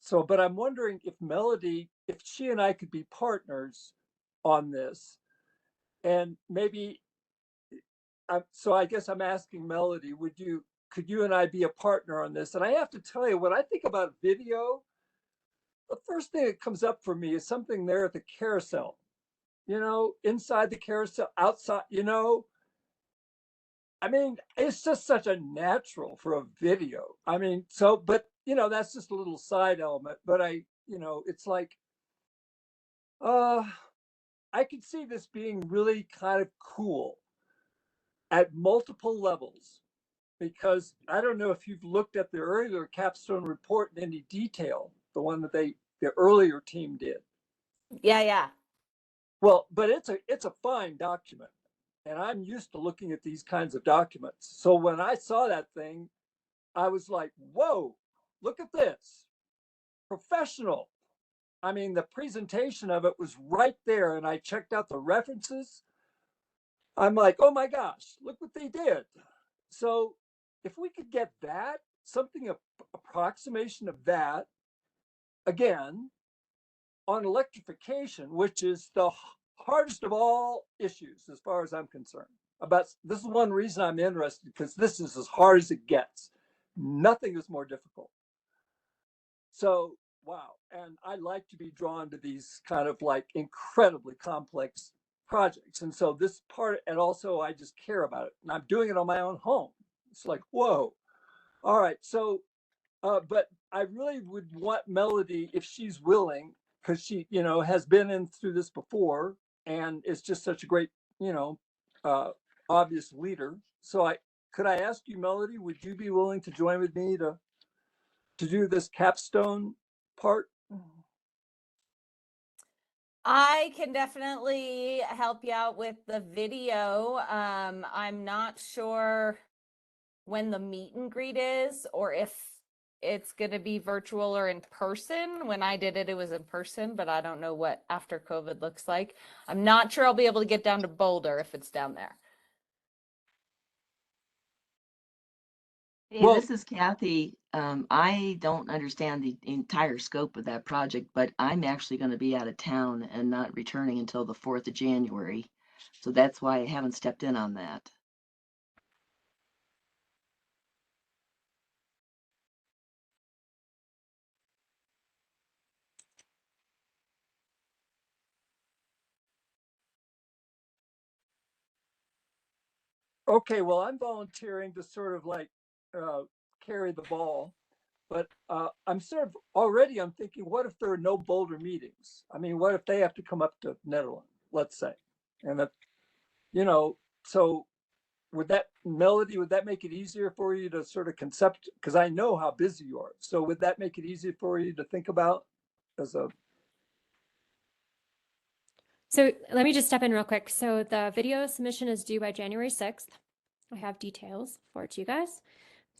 So, but I'm wondering if Melody, if she and I could be partners on this, and maybe, so I guess I'm asking Melody, could you and I be a partner on this? And I have to tell you, when I think about video, the first thing that comes up for me is something there at the carousel, inside the carousel, outside, I mean, it's just such a natural for a video. I mean, so, but, that's just a little side element, but it's like, I could see this being really kind of cool at multiple levels, because I don't know if you've looked at the earlier capstone report in any detail, the one that the earlier team did. Yeah. Well, but it's a fine document, and I'm used to looking at these kinds of documents. So when I saw that thing, I was like, whoa, look at this. Professional. I mean, the presentation of it was right there, and I checked out the references. I'm like, oh my gosh, look what they did. So if we could get that, something approximation of that, again, on electrification, which is the hardest of all issues as far as I'm concerned. This is one reason I'm interested, because this is as hard as it gets. Nothing is more difficult. So, wow. And I like to be drawn to these kind of like incredibly complex projects. And so this part, and also I just care about it. And I'm doing it on my own home. It's like, whoa. All right. So, but I really would want Melody, if she's willing, because she, has been in through this before, and it's just such a great you know, obvious leader. So could I ask you, Melody, would you be willing to join with me to do this capstone part? I can definitely help you out with the video. I'm not sure when the meet and greet is or if it's going to be virtual or in person. When I did it, it was in person, but I don't know what after COVID looks like. I'm not sure I'll be able to get down to Boulder if it's down there. Hey, Well- this is Kathy. I don't understand the entire scope of that project, but I'm actually going to be out of town and not returning until the 4th of January. So that's why I haven't stepped in on that. Okay, well, I'm volunteering to sort of like carry the ball, but I'm sort of already, I'm thinking, what if there are no Boulder meetings? I mean, what if they have to come up to Nederland, let's say? And if, you know, so would that, Melody, would that make it easier for you to sort of concept? Because I know how busy you are. So would that make it easier for you to think about as a, So let me just step in real quick. So the video submission is due by January 6th. I have details for it to you guys.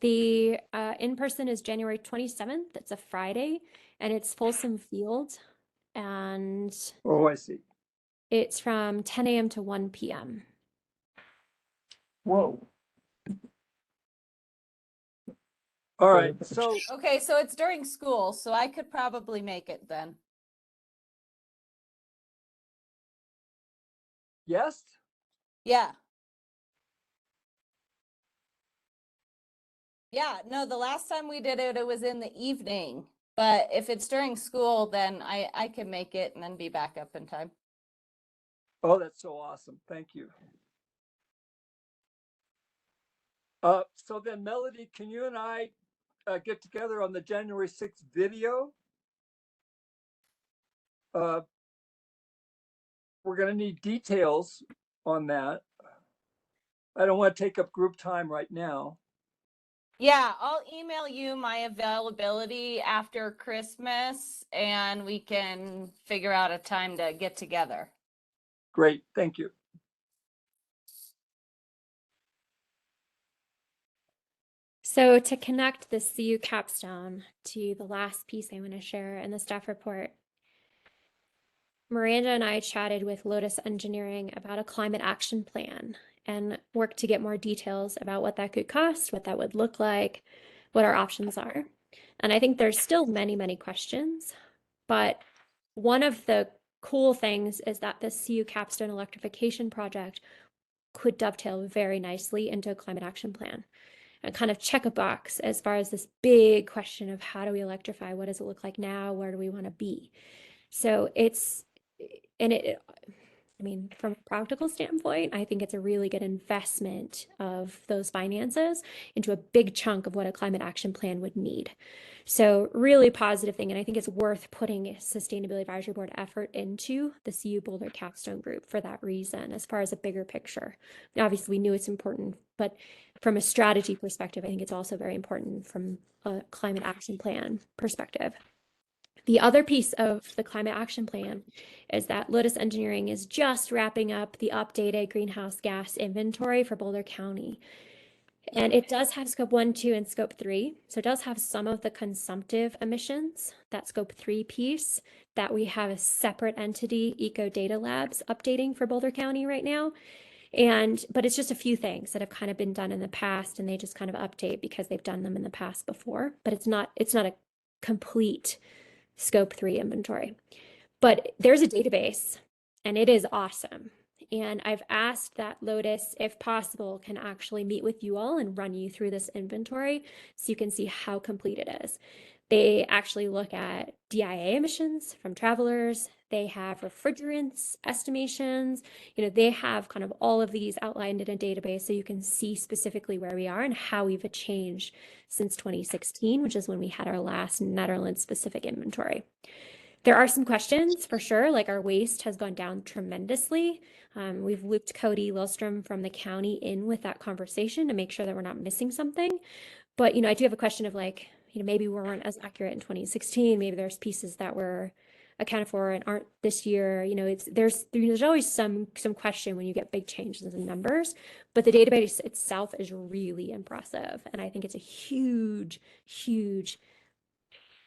The in-person is January 27th. It's a Friday, and it's Folsom Field, and oh, I see. it's from 10 a.m. to 1 p.m. Whoa. All right, so Okay, so it's during school, so I could probably make it then. yes? Yeah. Yeah, no, the last time we did it, it was in the evening. But if it's during school, then I can make it and then be back up in time. Oh, that's so awesome. Thank you. So then, Melody, can you and I get together on the January 6th video? We're going to need details on that. I don't want to take up group time right now. Yeah, I'll email you my availability after Christmas and we can figure out a time to get together. Great, thank you. So to connect the CU capstone to the last piece I want to share in the staff report, Miranda and I chatted with Lotus Engineering about a climate action plan and worked to get more details about what that could cost, what that would look like, what our options are. And I think there's still many, many questions, but one of the cool things is that the CU capstone electrification project could dovetail very nicely into a climate action plan and kind of check a box as far as this big question of how do we electrify? What does it look like now? Where do we want to be? So I mean, from a practical standpoint, I think it's a really good investment of those finances into a big chunk of what a climate action plan would need. So really positive thing. And I think it's worth putting a Sustainability Advisory Board effort into the CU Boulder Capstone Group for that reason, as far as a bigger picture. Obviously, we knew it's important, but from a strategy perspective, I think it's also very important from a climate action plan perspective. The other piece of the climate action plan is that Lotus Engineering is just wrapping up the updated greenhouse gas inventory for Boulder County. And it does have scope 1, 2, and scope 3. So it does have some of the consumptive emissions, that scope 3 piece, that we have a separate entity, Eco Data Labs, updating for Boulder County right now. But it's just a few things that have kind of been done in the past, and they just kind of update because they've done them in the past before. But it's not a complete scope 3 inventory. But there's a database and it is awesome. And I've asked that Lotus, if possible, can actually meet with you all and run you through this inventory so you can see how complete it is. They actually look at DIA emissions from travelers. They have refrigerants estimations. They have kind of all of these outlined in a database so you can see specifically where we are and how we've changed since 2016, which is when we had our last Netherlands specific inventory. There are some questions for sure, like our waste has gone down tremendously. We've looped Cody Lilstrom from the county in with that conversation to make sure that we're not missing something. But, I do have a question of like, maybe we weren't as accurate in 2016. Maybe there's pieces that were accounted for and aren't this year. There's always some question when you get big changes in numbers, but the database itself is really impressive. And I think it's a huge, huge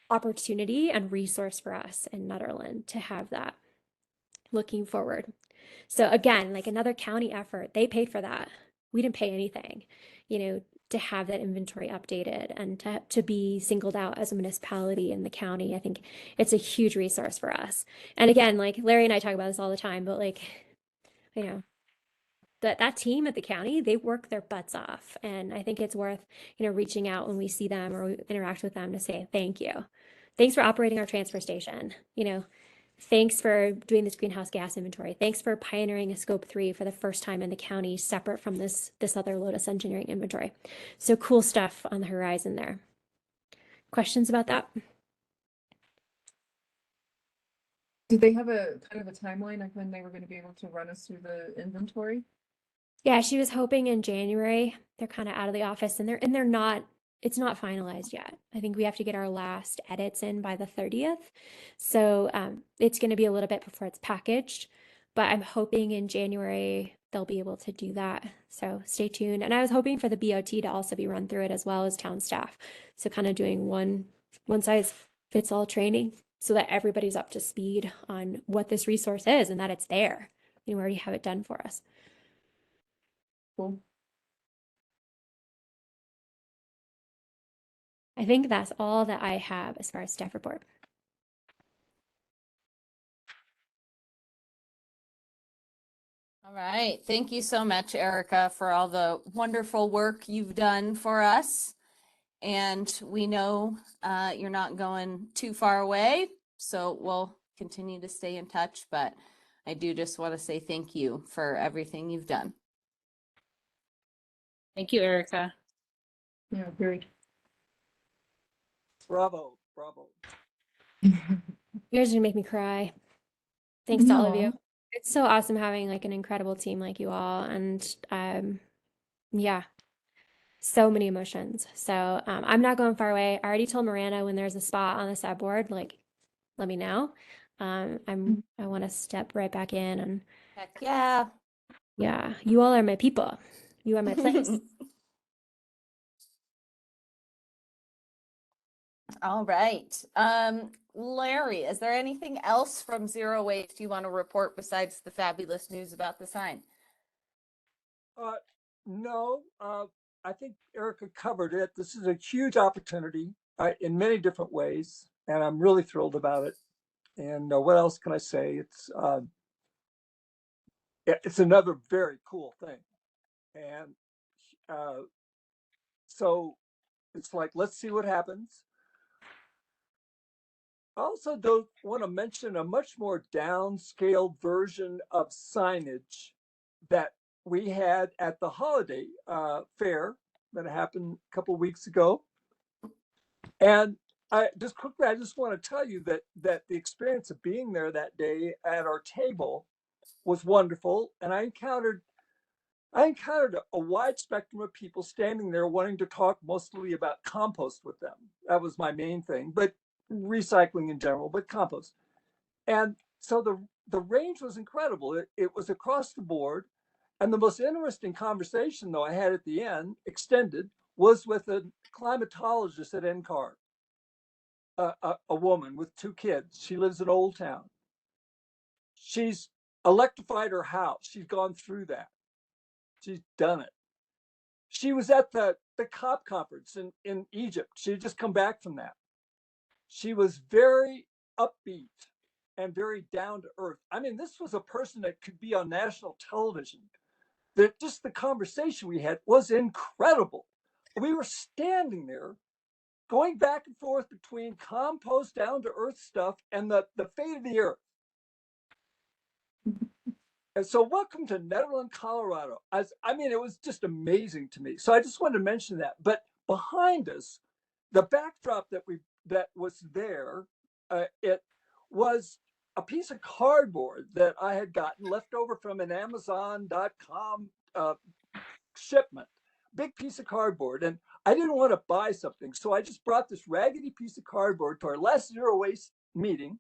opportunity and resource for us in Nederland to have that looking forward. So again, like another county effort, they paid for that. We didn't pay anything, to have that inventory updated and to be singled out as a municipality in the county. I think it's a huge resource for us. And again, like Larry and I talk about this all the time, but like, that team at the county, they work their butts off. And I think it's worth, reaching out when we see them or we interact with them to say, thank you. Thanks for operating our transfer station. Thanks for doing this greenhouse gas inventory. Thanks for pioneering a scope 3 for the first time in the county, separate from this other Lotus engineering inventory. So cool stuff on the horizon there. Questions about that? Did they have a kind of a timeline of when they were going to be able to run us through the inventory? Yeah, she was hoping in January. They're kind of out of the office and they're not, it's not finalized yet. I think we have to get our last edits in by the 30th. So it's going to be a little bit before it's packaged, but I'm hoping in January they'll be able to do that. So stay tuned. And I was hoping for the BOT to also be run through it as well as town staff. So kind of doing one size fits all training so that everybody's up to speed on what this resource is and that it's there. We already have it done for us. Cool. I think that's all that I have as far as staff report. All right. Thank you so much, Erica, for all the wonderful work you've done for us. And we know you're not going too far away, so we'll continue to stay in touch. But I do just want to say thank you for everything you've done. Thank you, Erica. Yeah, agreed. Bravo, bravo. You guys are gonna make me cry. Thanks to all of you. No. It's so awesome having like an incredible team like you all, and yeah, so many emotions. So I'm not going far away. I already told Miranda when there's a spot on the sub board, like let me know. I want to step right back in, and Heck yeah. yeah, you all are my people. You are my place. All right. Larry, is there anything else from Zero Waste you want to report besides the fabulous news about the sign? No, I think Erica covered it. This is a huge opportunity in many different ways, and I'm really thrilled about it. And what else can I say? It's another very cool thing, and so it's like, let's see what happens. I also don't want to mention a much more downscaled version of signage that we had at the holiday fair that happened a couple of weeks ago. And I just want to tell you that the experience of being there that day at our table was wonderful, and I encountered a wide spectrum of people standing there wanting to talk mostly about compost with them. That was my main thing, but recycling in general, but compost. And so the range was incredible. It was across the board. And the most interesting conversation, though, I had at the end, extended, was with a climatologist at NCAR, a woman with 2 kids. She lives in Old Town. She's electrified her house. She's gone through that. She's done it. She was at the COP conference in Egypt. She had just come back from that. She was very upbeat and very down to earth. I mean, this was a person that could be on national television. Just the conversation we had was incredible. We were standing there going back and forth between compost, down to earth stuff and the fate of the earth. And so welcome to Nederland, Colorado. I mean, it was just amazing to me. So I just wanted to mention that. But behind us, the backdrop that was there, it was a piece of cardboard that I had gotten left over from an Amazon.com shipment, big piece of cardboard. And I didn't want to buy something. So I just brought this raggedy piece of cardboard to our last zero waste meeting.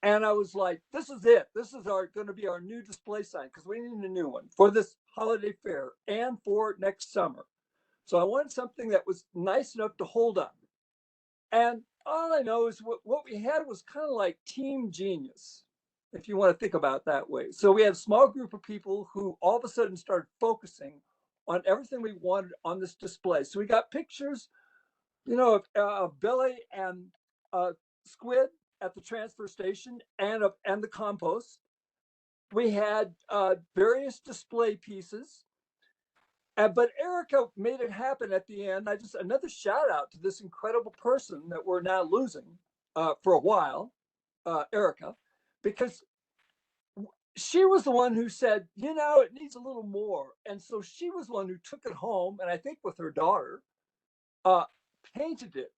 And I was like, this is it. This is going to be our new display sign because we need a new one for this holiday fair and for next summer. So I wanted something that was nice enough to hold up. And all I know is what we had was kind of like team genius, if you want to think about it that way. So we had a small group of people who all of a sudden started focusing on everything we wanted on this display. So we got pictures, of Billy and Squid at the transfer station and the compost. We had various display pieces. But Erica made it happen at the end. Another shout out to this incredible person that we're now losing for a while, Erica, because she was the one who said, it needs a little more. And so she was the one who took it home, and I think with her daughter, painted it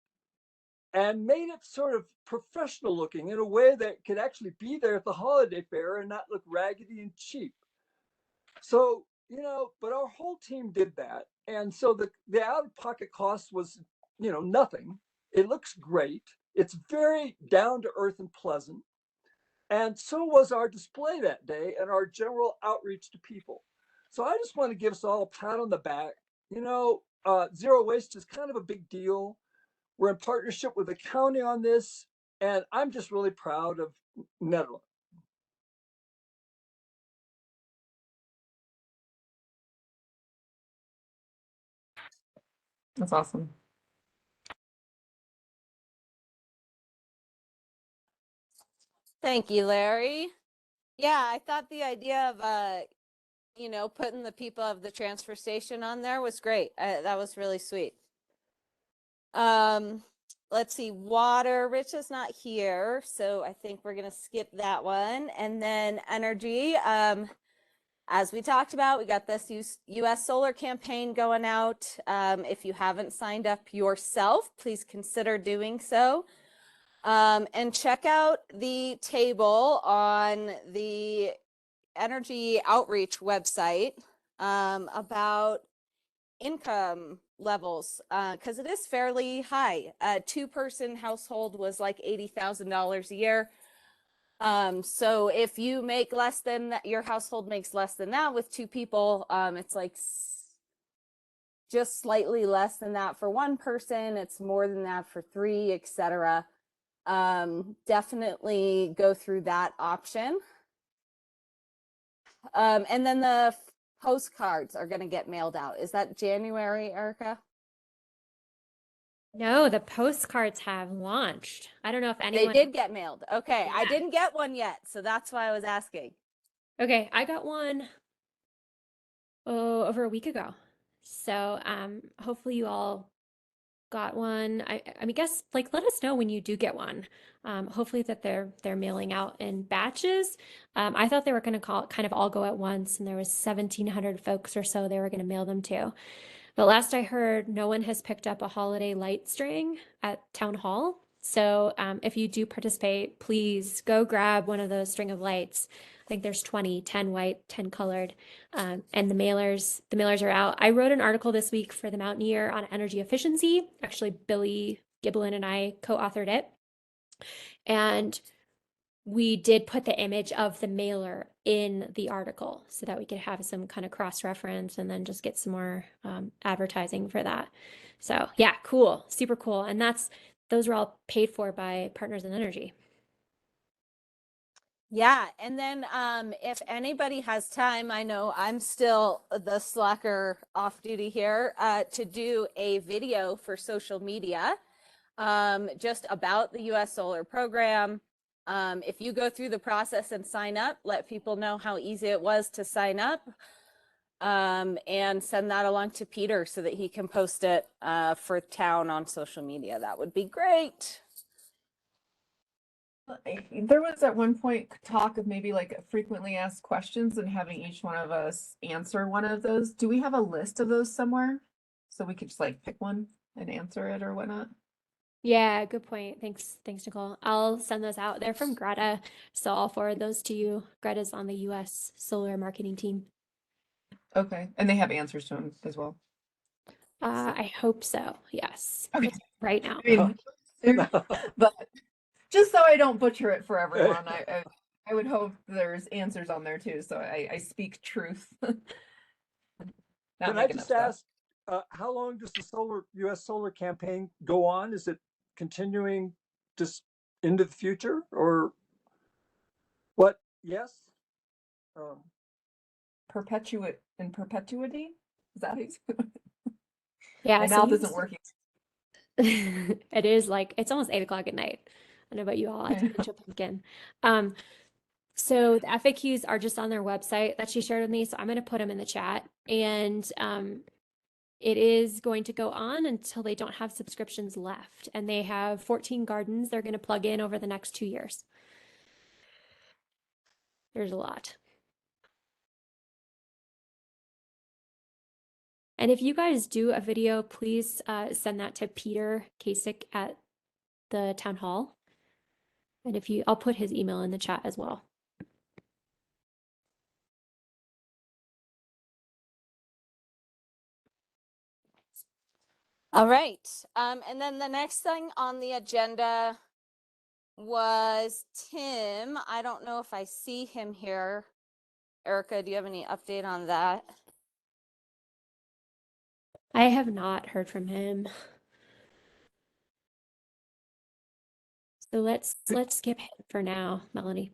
and made it sort of professional looking in a way that could actually be there at the holiday fair and not look raggedy and cheap. So, but our whole team did that. And so the out of pocket cost was, nothing. It looks great. It's very down to earth and pleasant. And so was our display that day and our general outreach to people. So I just want to give us all a pat on the back. Zero waste is kind of a big deal. We're in partnership with the county on this. And I'm just really proud of Nederland. That's awesome. Thank you, Larry. Yeah, I thought the idea of, putting the people of the transfer station on there was great. That was really sweet. Let's see, water. Rich is not here, so I think we're gonna skip that one. And then energy. As we talked about, we got this U.S. solar campaign going out. If you haven't signed up yourself, please consider doing so. And check out the table on the energy outreach website about income levels because it is fairly high. A two-person household was like $80,000 a year. So if you make less than that, your household makes less than that with two people, it's like just slightly less than that for one person. It's more than that for three, etc. Definitely go through that option. And then the postcards are going to get mailed out. Is that January, Erica? No, the postcards have launched. I don't know if anyone. They did get mailed. Okay, Yeah. I didn't get one yet, so that's why I was asking. Okay, I got one over a week ago. So hopefully you all got one. I mean, guess like let us know when you do get one. Hopefully that they're mailing out in batches. I thought they were going to kind of all go at once, and there was 1,700 folks or so they were going to mail them to. But last I heard, no one has picked up a holiday light string at Town Hall. So if you do participate, please go grab one of those string of lights. I think there's 20, 10 white, 10 colored, and the mailers are out. I wrote an article this week for the Mountaineer on energy efficiency. Actually, Billy Giblin and I co-authored it. And we did put the image of the mailer in the article so that we could have some kind of cross-reference and then just get some more advertising for that. So yeah, cool, super cool. And those were all paid for by Partners in Energy. Yeah, and then if anybody has time, I know I'm still the slacker off duty here to do a video for social media just about the U.S. Solar Program. If you go through the process and sign up, let people know how easy it was to sign up and send that along to Peter so that he can post it for town on social media. That would be great. There was at one point talk of maybe like frequently asked questions and having each one of us answer one of those. Do we have a list of those somewhere? So we could just like pick one and answer it or whatnot? Yeah, good point. Thanks, Nicole. I'll send those out. They're from Greta, so I'll forward those to you. Greta's on the US solar marketing team. Okay. And they have answers to them as well. I hope so. Yes. Okay. Right now. I mean, but just so I don't butcher it for everyone, I would hope there's answers on there too. So I speak truth. Not Can I making just up stuff. ask, how long does the U.S. solar campaign go on? Is it continuing just into the future, or what? Yes. Um, Perpetuate in perpetuity? Is that how you Yeah, My so mouth he's isn't working. it is like it's almost 8 o'clock at night. I don't know about you all. I have to pinch a pumpkin. So the FAQs are just on their website that she shared with me. So I'm going to put them in the chat. And it is going to go on until they don't have subscriptions left. And they have 14 gardens they're going to plug in over the next 2 years. There's a lot. And if you guys do a video, please send that to Peter Kasich at the town hall. And if you, I'll put his email in the chat as well. All right. And then the next thing on the agenda was Tim. I don't know if I see him here. Erica, do you have any update on that? I have not heard from him. So let's skip him for now, Melanie.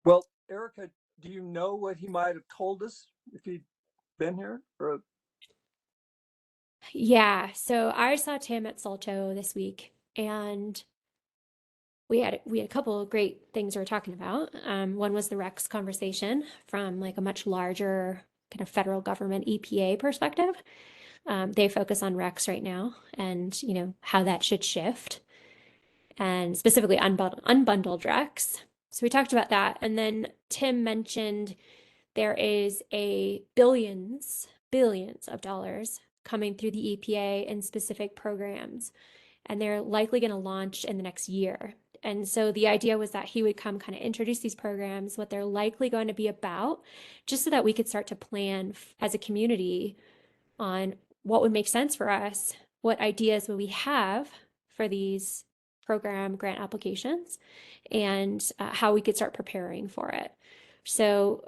well, Erica, do you know what he might have told us if he'd been here? Or Yeah, so I saw Tim at Salto this week, and we had a couple of great things we were talking about. One was the Rex conversation from like a much larger kind of federal government EPA perspective. They focus on Rex right now, and you know how that should shift, and specifically unbundled Rex. So we talked about that, and then Tim mentioned there is a billions of dollars coming through the EPA in specific programs, and they're likely going to launch in the next year. And so the idea was that he would come kind of introduce these programs, what they're likely going to be about, just so that we could start to plan as a community on what would make sense for us, what ideas would we have for these program grant applications, and how we could start preparing for it. So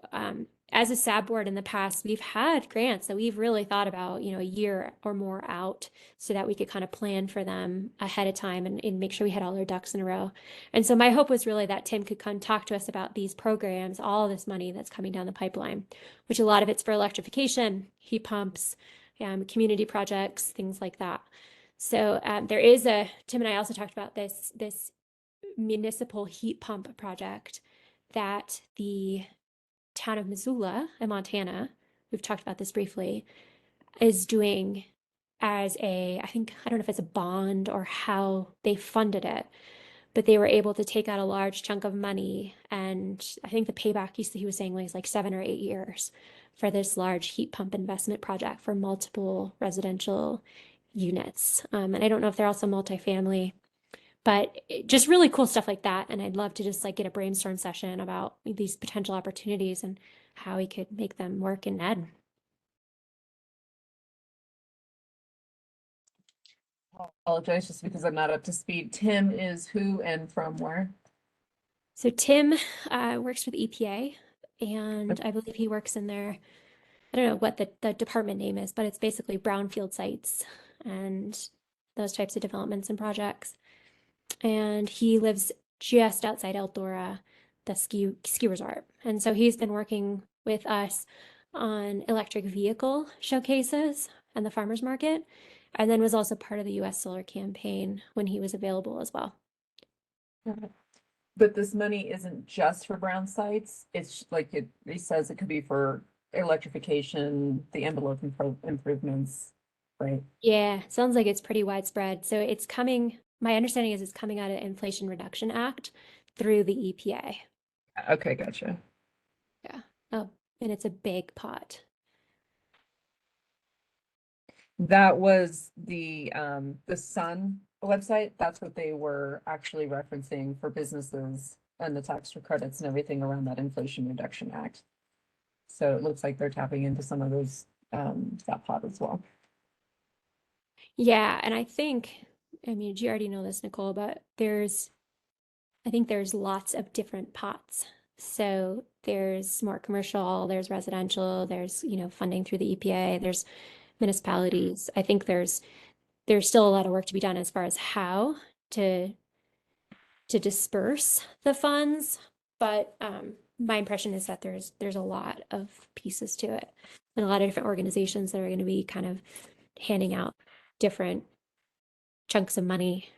as a SAB board in the past, we've had grants that we've really thought about, you know, a year or more out so that we could kind of plan for them ahead of time and make sure we had all our ducks in a row. And so my hope was really that Tim could come talk to us about these programs, all this money that's coming down the pipeline, which a lot of it's for electrification, heat pumps, community projects, things like that. So there is Tim and I also talked about this municipal heat pump project that the town of Missoula in Montana, we've talked about this briefly, is doing as I don't know if it's a bond or how they funded it, but they were able to take out a large chunk of money. And I think the payback he was saying was like 7 or 8 years for this large heat pump investment project for multiple residential units. And I don't know if they're also multifamily, but just really cool stuff like that. And I'd love to just like get a brainstorm session about these potential opportunities and how we could make them work in Ed. I apologize just because I'm not up to speed. Tim is who and from where? So Tim works for the EPA, and I believe he works in their, I don't know what the department name is, but it's basically brownfield sites and those types of developments and projects. And he lives just outside Eldora, the ski resort. And so he's been working with us on electric vehicle showcases and the farmers market, and then was also part of the US Solar campaign when he was available as well. But this money isn't just for brown sites. It's like it says it could be for electrification, the envelope improvements, right? Yeah, sounds like it's pretty widespread. So it's coming, my understanding is it's coming out of Inflation Reduction Act through the EPA. Okay, gotcha. Yeah. Oh, and it's a big pot. That was the Sun website. That's what they were actually referencing for businesses and the tax credits and everything around that Inflation Reduction Act. So it looks like they're tapping into some of those, that pot as well. Yeah, and I mean, you already know this, Nicole, but I think there's lots of different pots. So there's more commercial, there's residential, there's, funding through the EPA, there's municipalities. I think there's still a lot of work to be done as far as how to disperse the funds, but my impression is that there's a lot of pieces to it and a lot of different organizations that are going to be kind of handing out different chunks of money.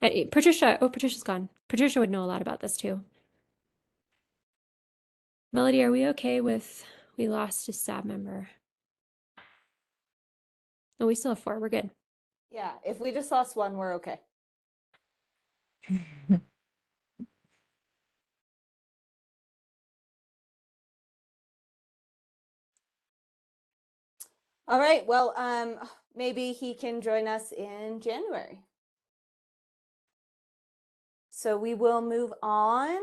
Patricia's gone. Patricia would know a lot about this too. Melody, are we okay with we lost a staff member? No, we still have 4. We're good. Yeah, if we just lost one, we're okay. All right, well, maybe he can join us in January. So we will move on.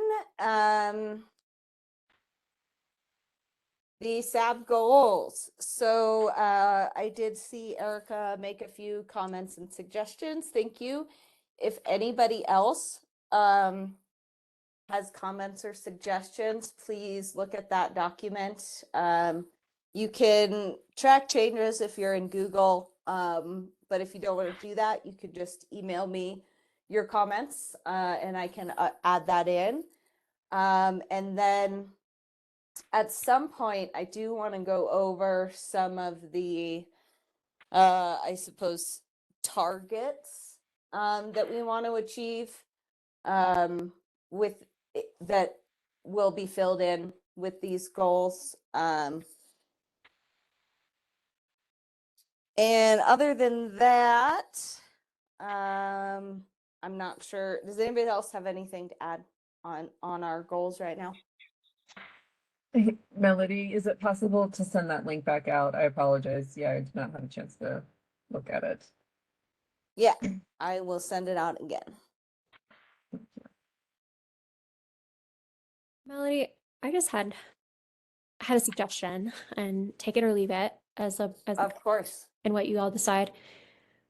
The SAB goals. So I did see Erica make a few comments and suggestions. Thank you. If anybody else has comments or suggestions, please look at that document. You can track changes if you're in Google, but if you don't want to do that, you can just email me your comments and I can add that in. And then at some point, I do want to go over some of the, I suppose, targets that we want to achieve with that will be filled in with these goals. And other than that, I'm not sure. Does anybody else have anything to add on our goals right now? Melody, is it possible to send that link back out? I apologize. Yeah, I did not have a chance to look at it. Yeah, I will send it out again. Melody, I just had a suggestion, and take it or leave it as Of course. and what you all decide.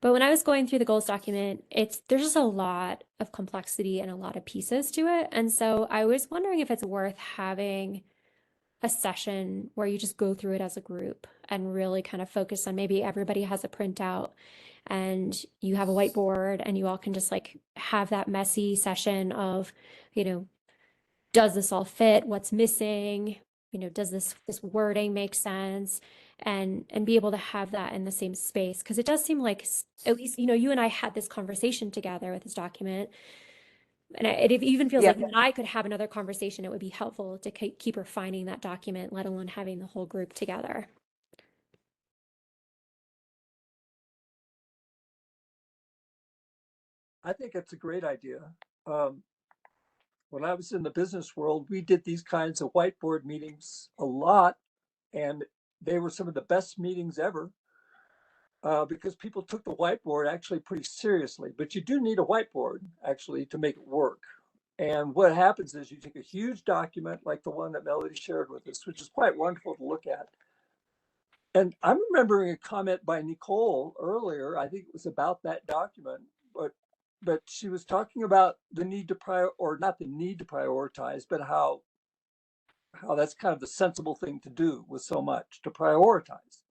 But when I was going through the goals document, there's just a lot of complexity and a lot of pieces to it. And so I was wondering if it's worth having a session where you just go through it as a group and really kind of focus on, maybe everybody has a printout and you have a whiteboard and you all can just like have that messy session of, does this all fit? What's missing? Does this wording make sense? And be able to have that in the same space, because it does seem like, at least you and I had this conversation together with this document, and it even feels like when I could have another conversation, it would be helpful to keep refining that document, let alone having the whole group together. I think it's a great idea. When I was in the business world, we did these kinds of whiteboard meetings a lot, and they were some of the best meetings ever because people took the whiteboard actually pretty seriously. But you do need a whiteboard actually to make it work. And what happens is you take a huge document like the one that Melody shared with us, which is quite wonderful to look at. And I'm remembering a comment by Nicole earlier, I think it was about that document, but she was talking about the need to or not the need to prioritize, but how that's kind of the sensible thing to do with so much, to prioritize.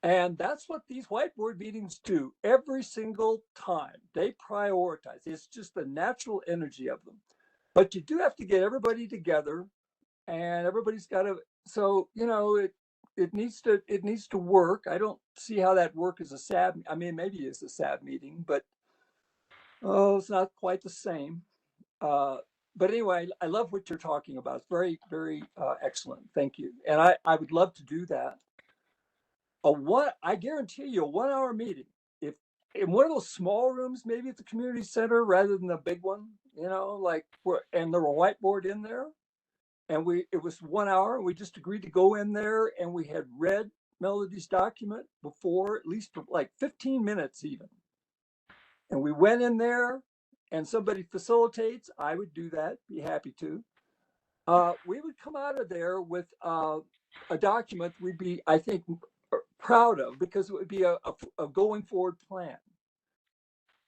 And that's what these whiteboard meetings do every single time. They prioritize. It's just the natural energy of them. But you do have to get everybody together, and everybody's got to, so, it needs to work. I don't see how that work is maybe it's a SAB meeting, but it's not quite the same. But anyway, I love what you're talking about. It's very, very excellent. Thank you. And I would love to do that. I guarantee you, a 1-hour meeting, if in one of those small rooms, maybe at the community center rather than the big one, and there were a whiteboard in there, And it was 1 hour. We just agreed to go in there, and we had read Melody's document before, at least for like 15 minutes even. And we went in there, and somebody facilitates. I would do that, be happy to. We would come out of there with a document we'd be, I think, proud of, because it would be a going forward plan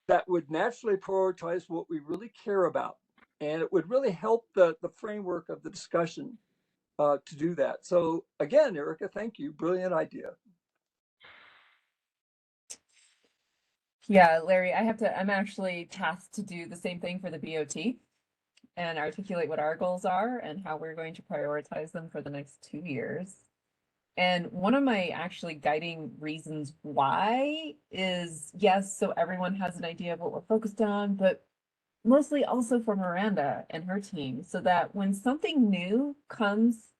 that would naturally prioritize what we really care about. And it would really help the framework of the discussion to do that. So again, Erica, thank you. Brilliant idea. Yeah, Larry, I'm actually tasked to do the same thing for the BOT and articulate what our goals are and how we're going to prioritize them for the next 2 years. And one of my actually guiding reasons why is, yes, so everyone has an idea of what we're focused on, but mostly also for Miranda and her team, so that when something new comes,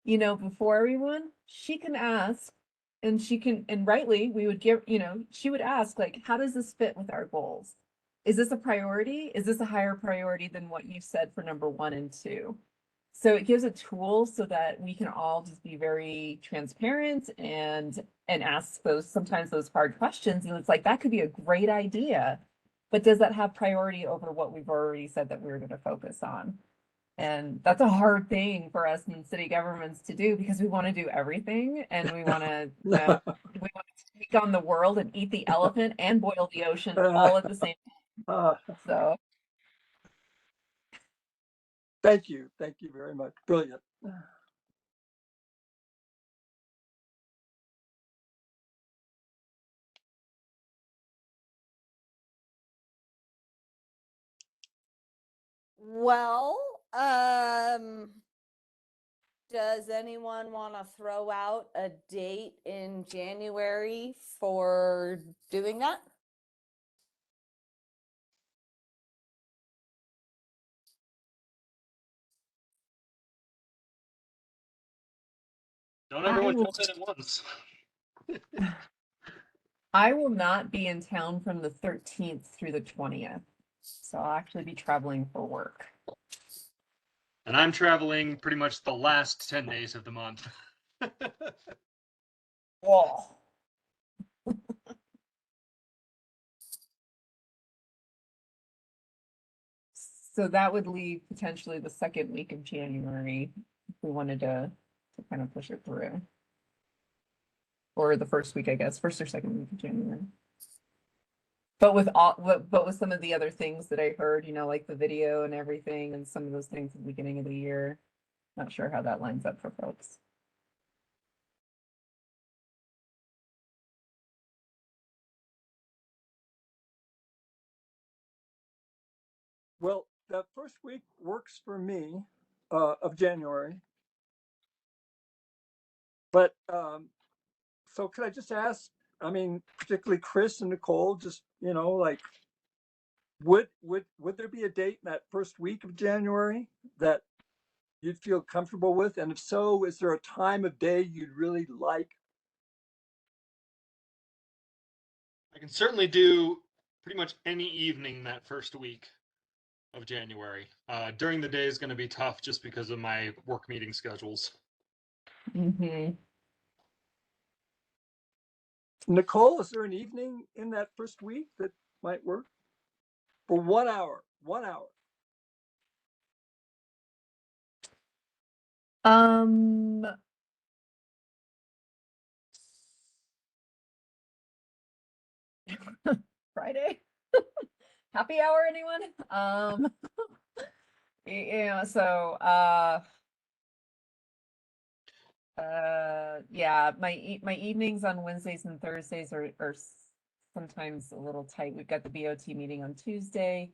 before everyone, she can ask, and rightly, we would give, she would ask, like, how does this fit with our goals? Is this a priority? Is this a higher priority than what you said for number 1 and 2? So it gives a tool so that we can all just be very transparent and ask sometimes those hard questions. And it's like, that could be a great idea, but does that have priority over what we've already said that we're going to focus on? And that's a hard thing for us in city governments to do, because we want to do everything, and we want to, we want to take on the world and eat the elephant and boil the ocean all at the same time. So Thank you very much. Brilliant. Well, does anyone want to throw out a date in January for doing that? Don't everyone will- jump in at once. I will not be in town from the 13th through the 20th. So I'll actually be traveling for work. And I'm traveling pretty much the last 10 days of the month. Whoa. So that would leave potentially the second week of January if we wanted to kind of push it through. Or the first week, I guess, first or second week of January. But with some of the other things that I heard, like the video and everything, and some of those things at the beginning of the year, not sure how that lines up for folks. Well, that first week works for me of January. But so could I just ask, I mean, particularly Chris and Nicole, just, like, would there be a date in that first week of January that you'd feel comfortable with? And if so, is there a time of day you'd really like? I can certainly do pretty much any evening that first week of January. During the day is going to be tough just because of my work meeting schedules. Mm-hmm. Nicole, is there an evening in that first week that might work? For 1 hour, 1 hour. Friday? Happy hour, anyone? So yeah, my evenings on Wednesdays and Thursdays are sometimes a little tight. We've got the BOT meeting on Tuesday.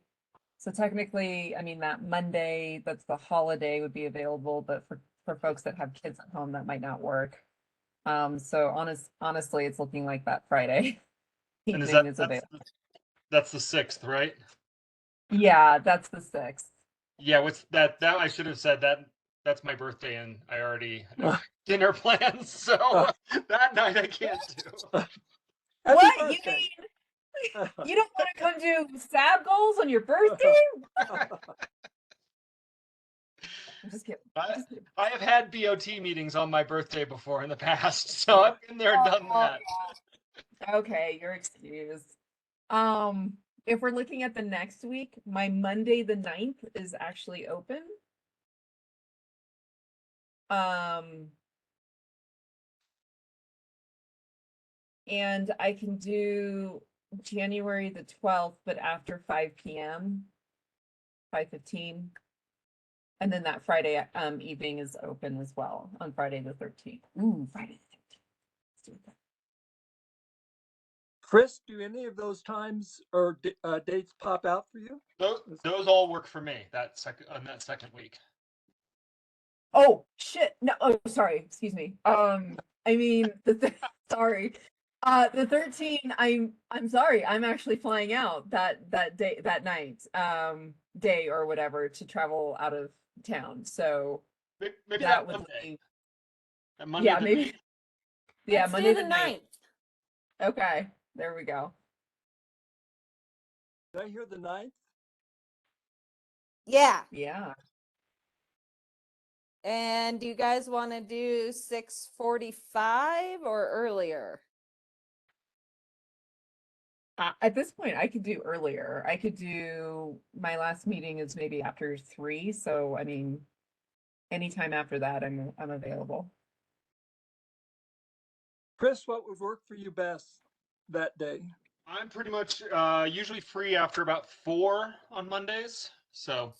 So technically, I mean, that Monday, that's the holiday, would be available, but for folks that have kids at home, that might not work. So honestly, it's looking like that Friday And evening is available. That's the 6th, right? Yeah, that's the 6th. Yeah, what's that I should have said that. That's my birthday, and I already have dinner plans, so that night I can't do. What? You mean you don't want to come do SAB goals on your birthday? I'm just kidding. I have had BOT meetings on my birthday before in the past, so I've been there and done that. Okay, you're excused. If we're looking at the next week, my Monday the 9th is actually open. And I can do January the 12th, but after 5 p.m., 5:15. And then that Friday evening is open as well on Friday the 13th. Ooh, Friday the 13th. Let's do that. Chris, do any of those times or dates pop out for you? Those all work for me that second week. Oh shit! No, oh sorry. Excuse me. I mean sorry. The 13. I'm sorry. I'm actually flying out that day, that night, day or whatever, to travel out of town. So Maybe that that would Monday. leave. That Monday Yeah, the maybe. 9th. Yeah, Let's Monday do the 9th. 9th. Okay, there we go. Did I hear the 9th? Yeah. Yeah. And do you guys want to do 6:45 or earlier? At this point, I could do earlier. I could do, my last meeting is maybe after 3. So, I mean, anytime after that, I'm available. Chris, what would work for you best that day? I'm pretty much usually free after about 4 on Mondays. So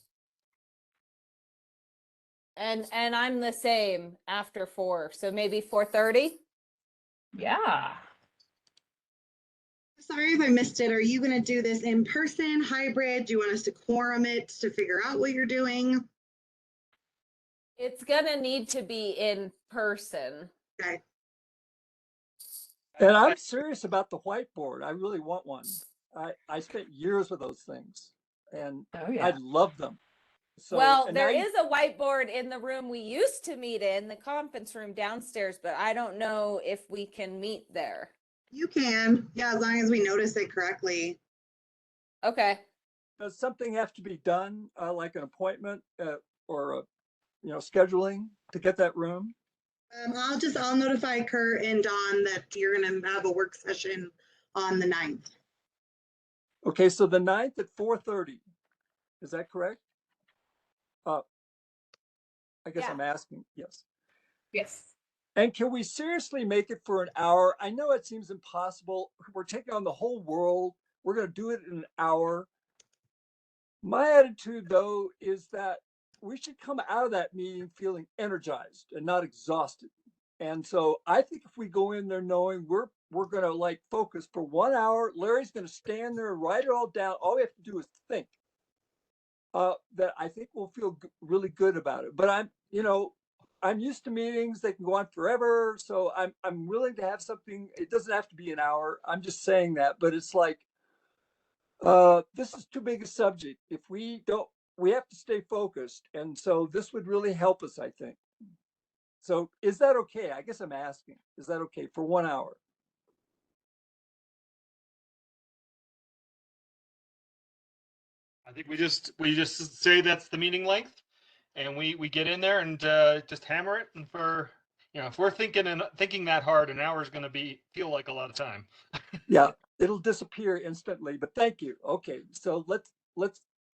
And I'm the same after 4. So maybe 4:30? Yeah. Sorry if I missed it. Are you going to do this in person, hybrid? Do you want us to quorum it to figure out what you're doing? It's gonna need to be in person. Okay. And I'm serious about the whiteboard. I really want one. I spent years with those things and Oh yeah. I love them. So, Well, and there now is a whiteboard in the room we used to meet in, the conference room downstairs, but I don't know if we can meet there. You can. Yeah, as long as we notice it correctly. Okay. does something have to be done, like an appointment or scheduling to get that room? I'll notify Kurt and Dawn that you're going to have a work session on the 9th. Okay, so the 9th at 4:30. Is that correct? I guess Yeah. I'm asking. Yes. Yes. And can we seriously make it for an hour? I know it seems impossible. We're taking on the whole world. We're going to do it in an hour. My attitude, though, is that we should come out of that meeting feeling energized and not exhausted. And so I think if we go in there knowing we're going to like focus for 1 hour, Larry's going to stand there and write it all down. All we have to do is think. That I think we'll feel really good about it. But I'm used to meetings; they can go on forever. So I'm willing to have something. It doesn't have to be an hour. I'm just saying that. But it's like this is too big a subject. If we don't, we have to stay focused, and so this would really help us, I think. So is that okay? I guess I'm asking. Is that okay for 1 hour? I think we just say that's the meeting length, and we get in there and just hammer it. And for if we're thinking that hard, an hour is going to feel like a lot of time. Yeah, it'll disappear instantly. But thank you. Okay, so let's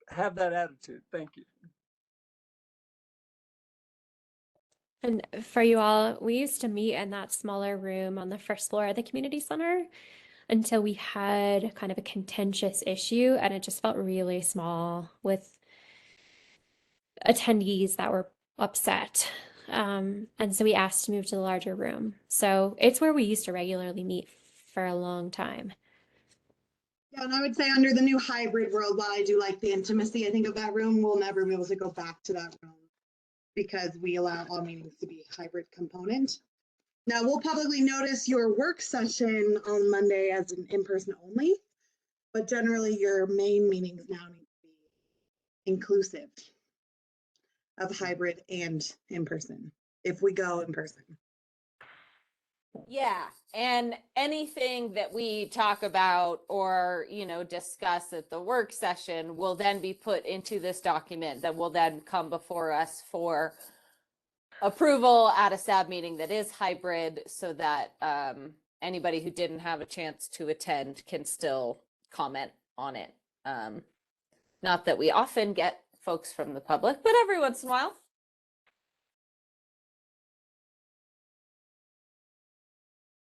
have that attitude. Thank you. And for you all, we used to meet in that smaller room on the first floor of the community center until we had kind of a contentious issue, and it just felt really small with attendees that were upset. And so we asked to move to the larger room. So it's where we used to regularly meet for a long time. Yeah, and I would say under the new hybrid world, while I do like the intimacy, I think of that room, we'll never be able to go back to that room because we allow all meetings to be hybrid component. Now, we'll publicly notice your work session on Monday as an in-person only, but generally your main meetings now need to be inclusive of hybrid and in-person, if we go in person. Yeah, and anything that we talk about or, discuss at the work session will then be put into this document that will then come before us for approval at a SAB meeting that is hybrid, so that anybody who didn't have a chance to attend can still comment on it. Not that we often get folks from the public, but every once in a while.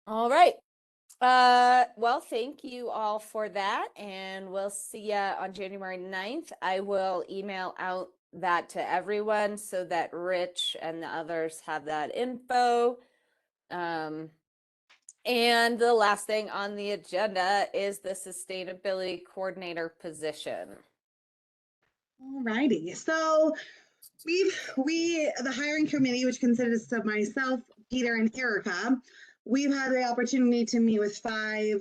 All right. Well, thank you all for that, and we'll see you on January 9th. I will email out that to everyone so that Rich and the others have that info. And the last thing on the agenda is the sustainability coordinator position. All righty. So the hiring committee, which consists of myself, Peter, and Erica, we've had the opportunity to meet with 5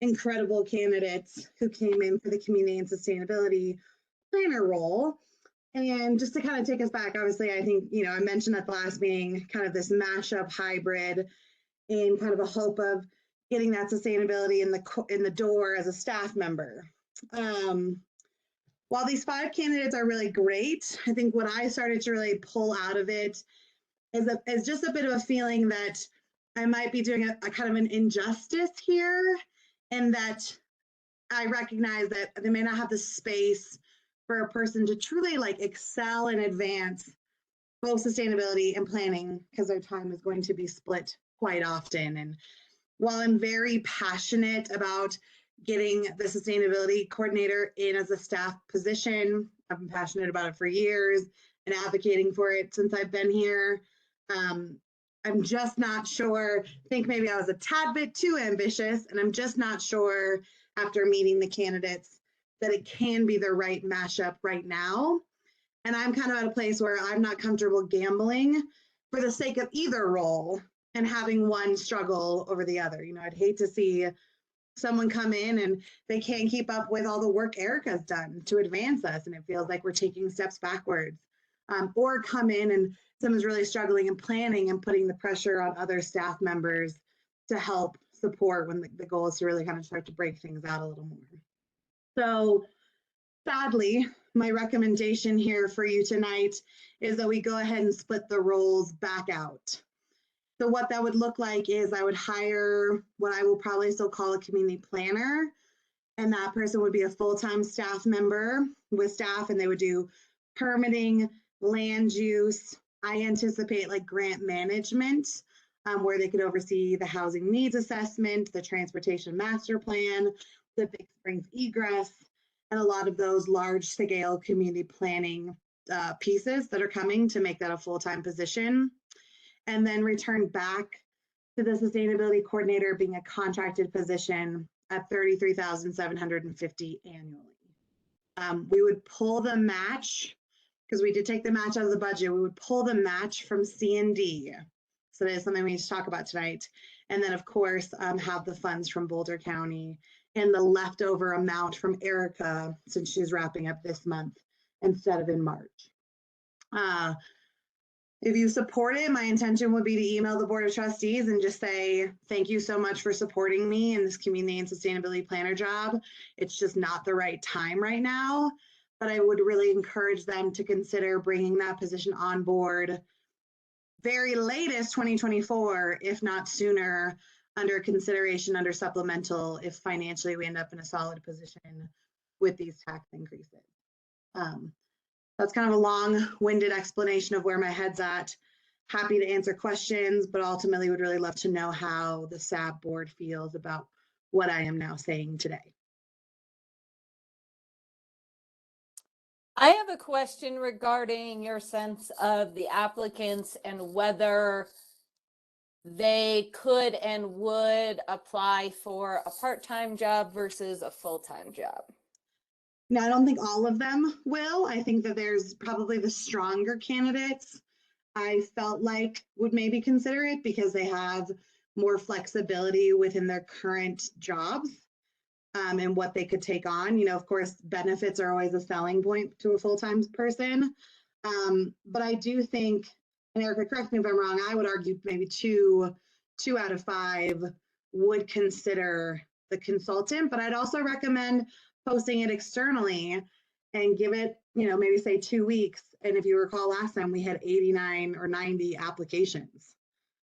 incredible candidates who came in for the community and sustainability planner role. And just to kind of take us back, obviously, I think, I mentioned at the last meeting, kind of this mashup hybrid in kind of a hope of getting that sustainability in the door as a staff member. While these 5 candidates are really great, I think what I started to really pull out of it is just a bit of a feeling that I might be doing a kind of an injustice here, and that I recognize that they may not have the space for a person to truly excel and advance both sustainability and planning, because their time is going to be split quite often. And while I'm very passionate about getting the sustainability coordinator in as a staff position, I've been passionate about it for years and advocating for it since I've been here. I'm just not sure. I think maybe I was a tad bit too ambitious, and I'm just not sure after meeting the candidates that it can be the right mashup right now. And I'm kind of at a place where I'm not comfortable gambling for the sake of either role and having one struggle over the other. I'd hate to see someone come in and they can't keep up with all the work Erica's done to advance us, and it feels like we're taking steps backwards. Or come in and someone's really struggling and planning and putting the pressure on other staff members to help support when the goal is to really kind of start to break things out a little more. So sadly, my recommendation here for you tonight is that we go ahead and split the roles back out. So what that would look like is I would hire what I will probably still call a community planner, and that person would be a full-time staff member with staff, and they would do permitting, land use. I anticipate grant management, where they could oversee the housing needs assessment, the transportation master plan, the Big Springs egress, and a lot of those large-scale community planning pieces that are coming to make that a full-time position. And then return back to the sustainability coordinator being a contracted position at $33,750 annually. We would pull the match, because we did take the match out of the budget. We would pull the match from C&D. So that is something we need to talk about tonight. And then, of course, have the funds from Boulder County and the leftover amount from Erica, since she's wrapping up this month instead of in March. If you support it, my intention would be to email the Board of Trustees and just say, thank you so much for supporting me in this community and sustainability planner job. It's just not the right time right now, but I would really encourage them to consider bringing that position on board very latest 2024, if not sooner, under consideration under supplemental, if financially we end up in a solid position with these tax increases. That's kind of a long-winded explanation of where my head's at. Happy to answer questions, but ultimately would really love to know how the SAB board feels about what I am now saying today. I have a question regarding your sense of the applicants and whether they could and would apply for a part-time job versus a full-time job. Now, I don't think all of them will. I think that there's probably the stronger candidates I felt like would maybe consider it because they have more flexibility within their current jobs and what they could take on. Of course, benefits are always a selling point to a full-time person. But I do think, and Erica, correct me if I'm wrong, I would argue maybe 2 2 out of 5 would consider the consultant, but I'd also recommend posting it externally and give it, maybe say 2 weeks. And if you recall last time, we had 89 or 90 applications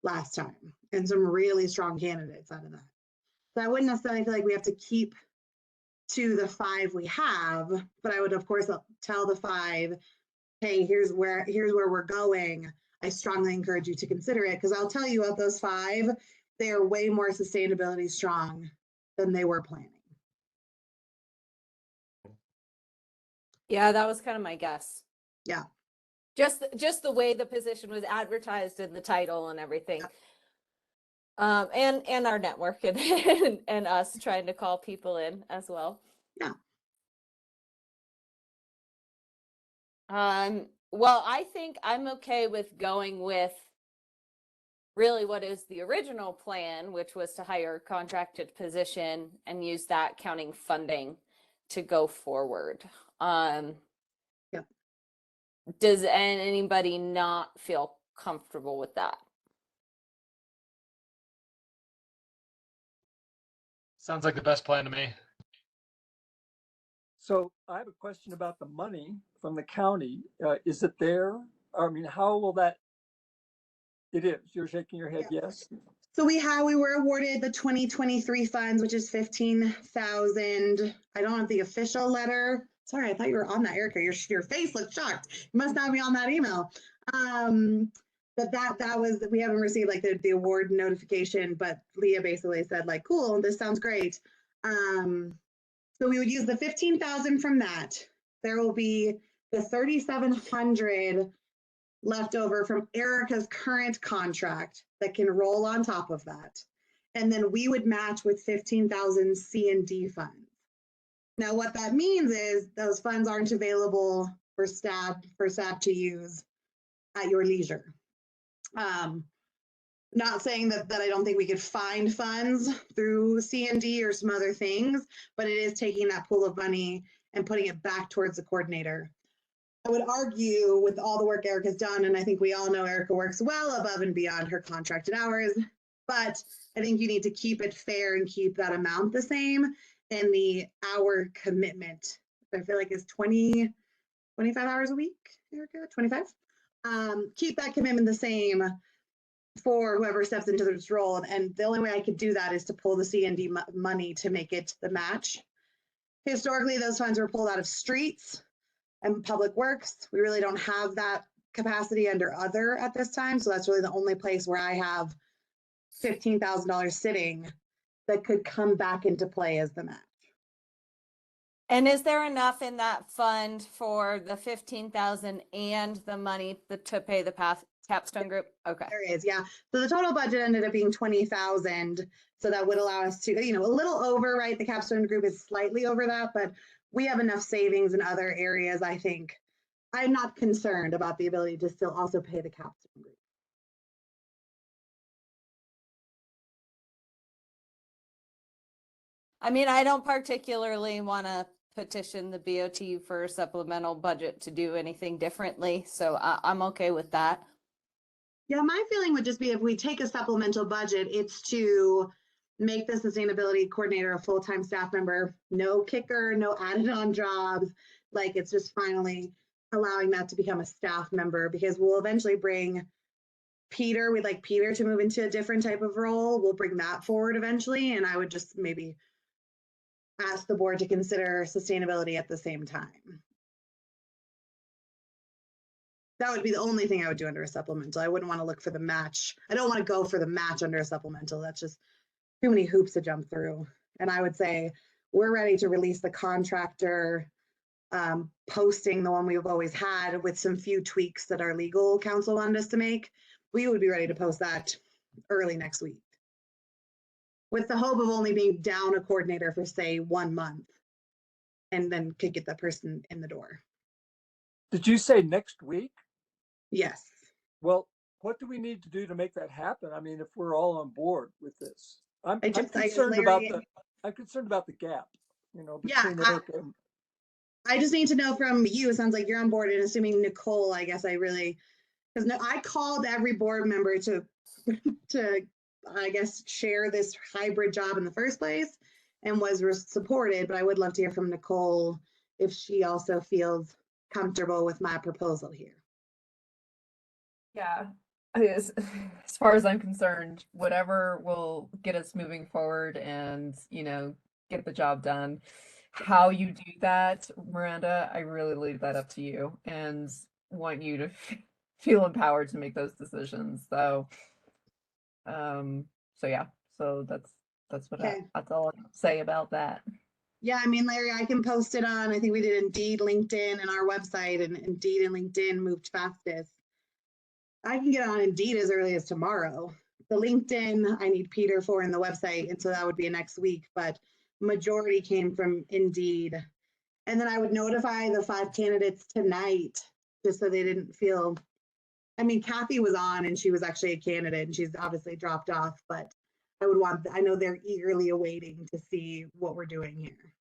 last time and some really strong candidates out of that. So I wouldn't necessarily feel like we have to keep to the 5 we have, but I would of course tell the 5, hey, here's where we're going. I strongly encourage you to consider it, because I'll tell you, of those 5, they are way more sustainability strong than they were planning. Yeah, that was kind of my guess. Yeah. Just the way the position was advertised in the title and everything. And our network and us trying to call people in as well. Yeah. Well, I think I'm okay with going with really what is the original plan, which was to hire a contracted position and use that counting funding to go forward. Yeah. Does anybody not feel comfortable with that? Sounds like the best plan to me. So I have a question about the money from the county. Is it there? I mean, how will that? It is. You're shaking your head, yes? So we were awarded the 2023 funds, which is 15,000. I don't have the official letter. Sorry, I thought you were on that, Erica. Your face looked shocked. You must not be on that email. But that was, we haven't received like the award notification, but Leah basically said like, cool, this sounds great. So we would use the 15,000 from that. There will be the 3,700 left over from Erica's current contract that can roll on top of that. And then we would match with 15,000 C&D funds. Now, what that means is those funds aren't available for staff to use at your leisure. Not saying that I don't think we could find funds through C&D or some other things, but it is taking that pool of money and putting it back towards the coordinator. I would argue with all the work Erica's done, and I think we all know Erica works well above and beyond her contracted hours, but I think you need to keep it fair and keep that amount the same. And the hour commitment, I feel like is 25 hours a week, Erica, 25? Keep that commitment the same for whoever steps into this role. And the only way I could do that is to pull the C&D money to make it the match. Historically, those funds were pulled out of streets and public works. We really don't have that capacity under other at this time. So that's really the only place where I have $15,000 sitting that could come back into play as the match. And is there enough in that fund for the 15,000 and the money to pay the capstone group? Okay. There is, yeah. So the total budget ended up being 20,000. So that would allow us to, a little over, right? The capstone group is slightly over that, but we have enough savings in other areas. I think I'm not concerned about the ability to still also pay the capstone group. I mean, I don't particularly want to petition the BOT for a supplemental budget to do anything differently. So I'm okay with that. Yeah, my feeling would just be if we take a supplemental budget, it's to make the sustainability coordinator a full-time staff member, no kicker, no added on jobs. Like it's just finally allowing that to become a staff member, because we'll eventually bring Peter, we'd like Peter to move into a different type of role. We'll bring that forward eventually. And I would just maybe ask the board to consider sustainability at the same time. That would be the only thing I would do under a supplemental. I wouldn't want to look for the match. I don't want to go for the match under a supplemental. That's just too many hoops to jump through. And I would say we're ready to release the contractor posting, the one we've always had, with some few tweaks that our legal counsel wanted us to make. We would be ready to post that early next week, with the hope of only being down a coordinator for say 1 month, and then could get that person in the door. Did you say next week? Yes. Well, what do we need to do to make that happen? I mean, if we're all on board with this, I'm concerned about the gap, between Erica and. I just need to know from you. It sounds like you're on board, and assuming Nicole, I guess I called every board member to I guess, share this hybrid job in the first place and was supported. But I would love to hear from Nicole if she also feels comfortable with my proposal here. Yeah, as far as I'm concerned, whatever will get us moving forward and, get the job done. How you do that, Miranda, I really leave that up to you and want you to feel empowered to make those decisions. So yeah, so that's what Okay. that's all I can say about that. Yeah, I mean, Larry, I can post it on, I think we did Indeed, LinkedIn, and our website, and Indeed and LinkedIn moved fastest. I can get on Indeed as early as tomorrow. The LinkedIn, I need Peter for in the website, and so that would be next week, but majority came from Indeed. And then I would notify the 5 candidates tonight, just so they didn't feel, I mean, Kathy was on and she was actually a candidate and she's obviously dropped off, but I know they're eagerly awaiting to see what we're doing here.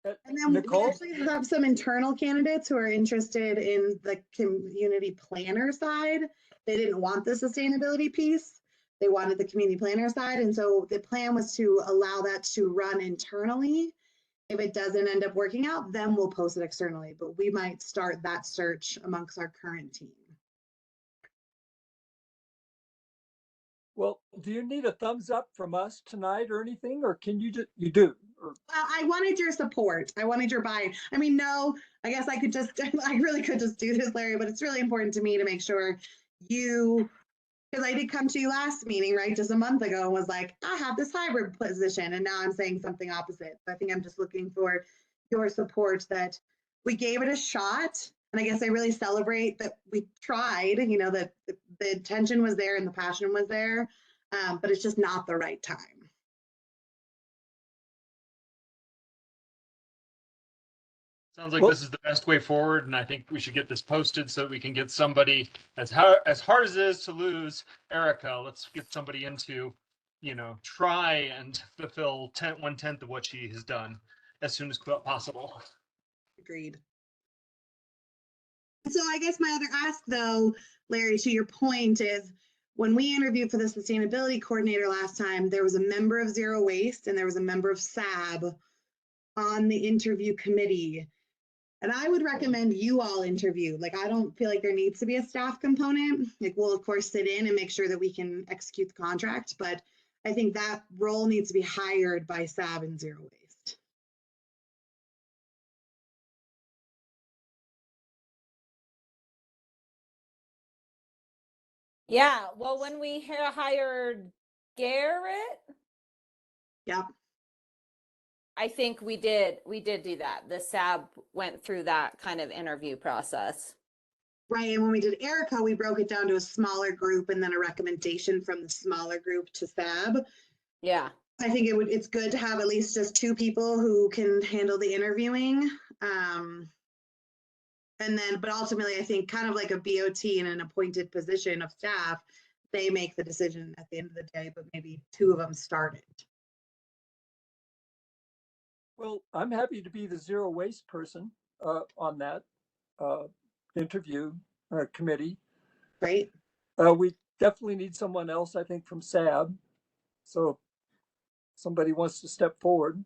And then we Nicole? actually have some internal candidates who are interested in the community planner side. They didn't want the sustainability piece. They wanted the community planner side. And so the plan was to allow that to run internally. If it doesn't end up working out, then we'll post it externally. But we might start that search amongst our current team. Well, do you need a thumbs up from us tonight or anything, or can you you do? Or... I wanted your support. I wanted your buy-in. I mean, no, I guess I really could just do this, Larry, but it's really important to me to make sure because I did come to you last meeting, right, just a month ago, and was like, I have this hybrid position, and now I'm saying something opposite. I think I'm just looking for your support that we gave it a shot. And I guess I really celebrate that we tried, that the intention was there and the passion was there, but it's just not the right time. Sounds like this is the best way forward, and I think we should get this posted so that we can get somebody, as hard as it is to lose Erica, let's get somebody into, try and fulfill 1/10 of what she has done as soon as possible. Agreed. So I guess my other ask, though, Larry, to your point, is when we interviewed for the sustainability coordinator last time, there was a member of Zero Waste and there was a member of SAB on the interview committee. And I would recommend you all interview. Like, I don't feel like there needs to be a staff component. Like, we'll, of course, sit in and make sure that we can execute the contract. But I think that role needs to be hired by SAB and Zero Waste. Yeah, well, when we hired Garrett, Yep. I think we did do that. The SAB went through that kind of interview process. Right, and when we did Erica, we broke it down to a smaller group and then a recommendation from the smaller group to SAB. Yeah. I think it's good to have at least just 2 people who can handle the interviewing. And then, but ultimately, I think kind of like a BOT in an appointed position of staff, they make the decision at the end of the day, but maybe 2 of them started. Well, I'm happy to be the Zero Waste person on that interview committee. Right. We definitely need someone else, I think, from SAB. So if somebody wants to step forward.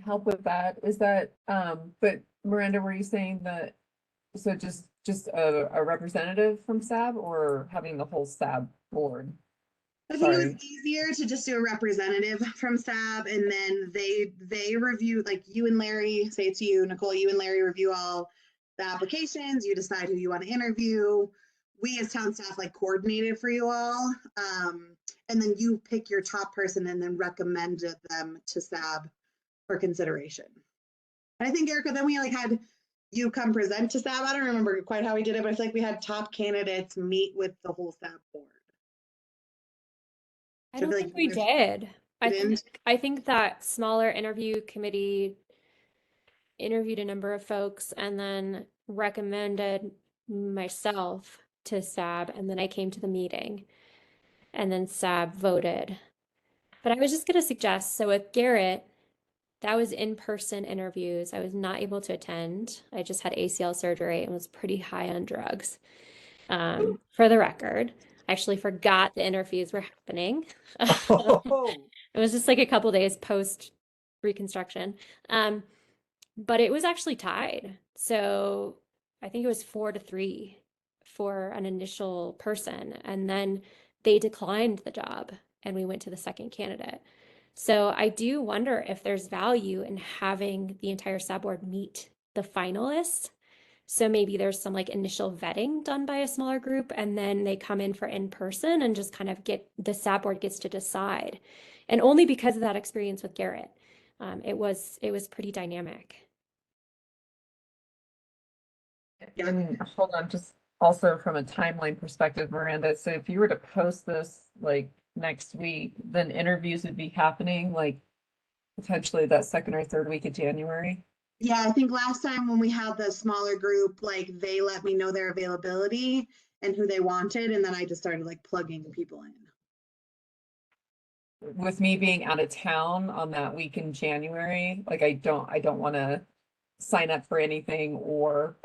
Help with that is that but Miranda, were you saying that so just a representative from SAB or having the whole SAB board? I think it was easier to just do a representative from SAB, and then they review, like you and Larry, say it's you, Nicole, you and Larry review all the applications, you decide who you want to interview. We as town staff coordinate it for you all. And then you pick your top person and then recommend them to SAB for consideration. And I think, Erica, then we had you come present to SAB. I don't remember quite how we did it, but I feel like we had top candidates meet with the whole SAB board. I don't think we did. I think that smaller interview committee interviewed a number of folks and then recommended myself to SAB, and then I came to the meeting and then SAB voted. But I was just going to suggest, so with Garrett, that was in-person interviews. I was not able to attend. I just had ACL surgery and was pretty high on drugs. For the record, I actually forgot the interviews were happening. Oh, It was just like a couple days post reconstruction. But it was actually tied. So I think it was 4-3 for an initial person. And then they declined the job and we went to the second candidate. So I do wonder if there's value in having the entire SAB board meet the finalists. So maybe there's some like initial vetting done by a smaller group, and then they come in for in person and just kind of get the SAB board gets to decide. And only because of that experience with Garrett, it was pretty dynamic. And hold on, just also from a timeline perspective, Miranda. So if you were to post this like next week, then interviews would be happening like potentially that second or third week of January. Yeah, I think last time when we had the smaller group, like they let me know their availability and who they wanted, and then I just started like plugging people in. With me being out of town on that week in January, like I don't want to sign up for anything or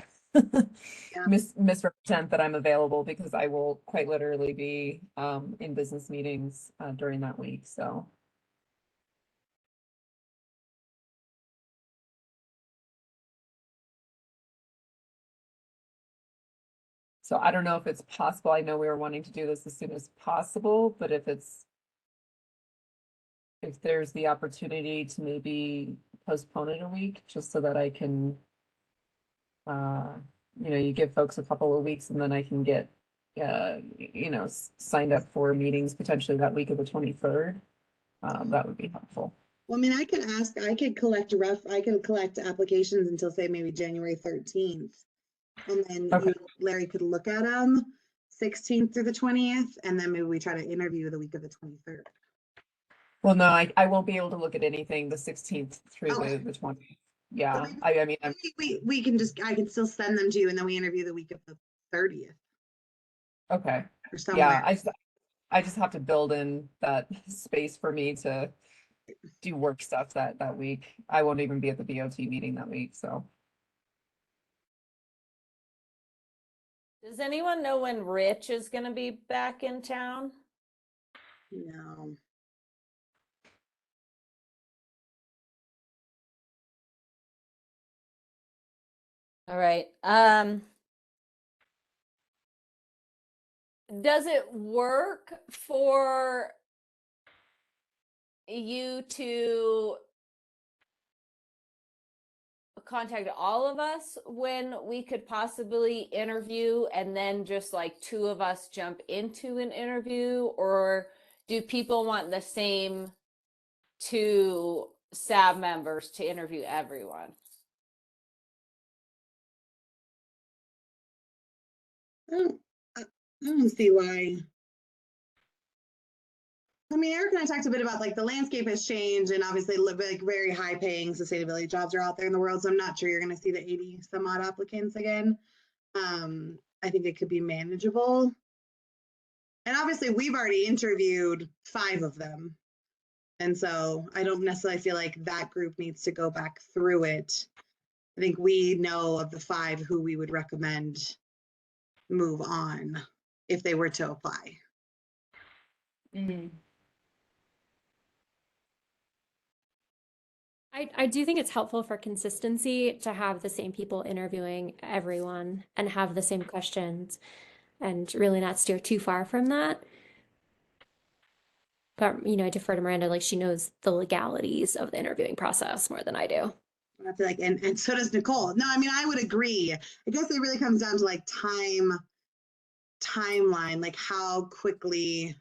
misrepresent that I'm available, because I will quite literally be in business meetings during that week. So I don't know if it's possible. I know we were wanting to do this as soon as possible, but if there's the opportunity to maybe postpone it a week, just so that I can, you give folks a couple of weeks and then I can get, signed up for meetings potentially that week of the 23rd. That would be helpful. Well, I mean, I could collect applications until say maybe January 13th. And then Okay. Larry could look at them 16th through the 20th, and then maybe we try to interview the week of the 23rd. Well, no, I won't be able to look at anything the 16th through Okay. the 20th. Yeah, So I mean, we can I can still send them to you, and then we interview the week of the 30th okay. or somewhere. Yeah, I just have to build in that space for me to do work stuff that week. I won't even be at the BOT meeting that week, so. Does anyone know when Rich is going to be back in town? No. All right. Does it work for you to contact all of us when we could possibly interview, and then just like two of us jump into an interview? Or do people want the same two SAB members to interview everyone? I don't see why. I mean, Eric and I talked a bit about like the landscape has changed, and obviously like very high paying sustainability jobs are out there in the world. So I'm not sure you're going to see the 80 some odd applicants again. I think it could be manageable. And obviously we've already interviewed 5 of them. And so I don't necessarily feel like that group needs to go back through it. I think we know of the 5 who we would recommend move on if they were to apply. I do think it's helpful for consistency to have the same people interviewing everyone and have the same questions and really not steer too far from that. But, I defer to Miranda, like she knows the legalities of the interviewing process more than I do. I feel like, and so does Nicole. No, I mean, I would agree. I guess it really comes down to like timeline, like how quickly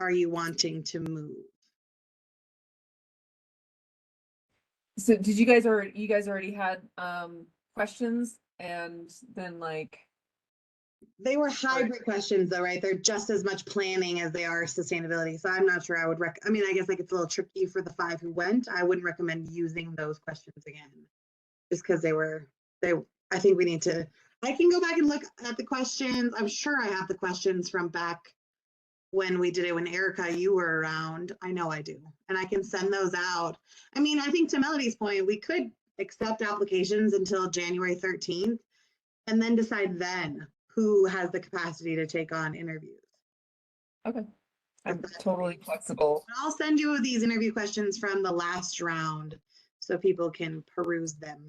are you wanting to move? So did you guys already had questions, and then like they were hybrid questions though, right? They're just as much planning as they are sustainability. So I'm not sure I would I mean, I guess like it's a little tricky for the 5 who went. I wouldn't recommend using those questions again, just because I think we need to, I can go back and look at the questions. I'm sure I have the questions from back when we did it when Erica, you were around. I know I do. And I can send those out. I mean, I think to Melody's point, we could accept applications until January 13th and then decide then who has the capacity to take on interviews. Okay. I'm If that's totally okay. flexible. And I'll send you these interview questions from the last round so people can peruse them.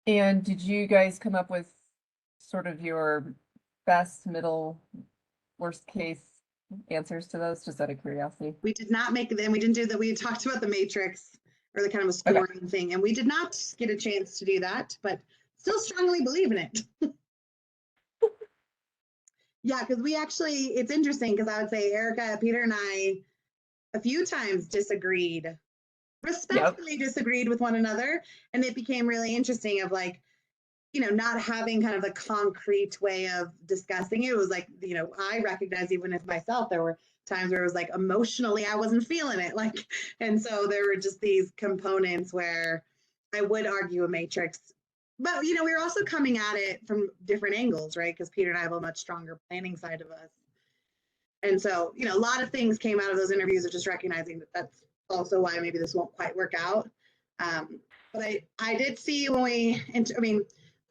And did you guys come up with sort of your best, middle, worst case answers to those, just out of curiosity? We did not make them. We didn't do that. We had talked about the matrix or the kind of a Okay. scoring thing, and we did not get a chance to do that, but still strongly believe in it. Yeah, because we actually, it's interesting because I would say Erica, Peter, and I a few times disagreed, respectfully disagreed with one another. And it became really interesting of like, you know, not having kind of a concrete way of discussing it. It was like, you know, I recognize even as myself, there were times where it was like emotionally, I wasn't feeling it. Like, and so there were just these components where I would argue a matrix. But, you know, we were also coming at it from different angles, right? Because Peter and I have a much stronger planning side of us. And so, you know, a lot of things came out of those interviews of just recognizing that that's also why maybe this won't quite work out. But I did see when we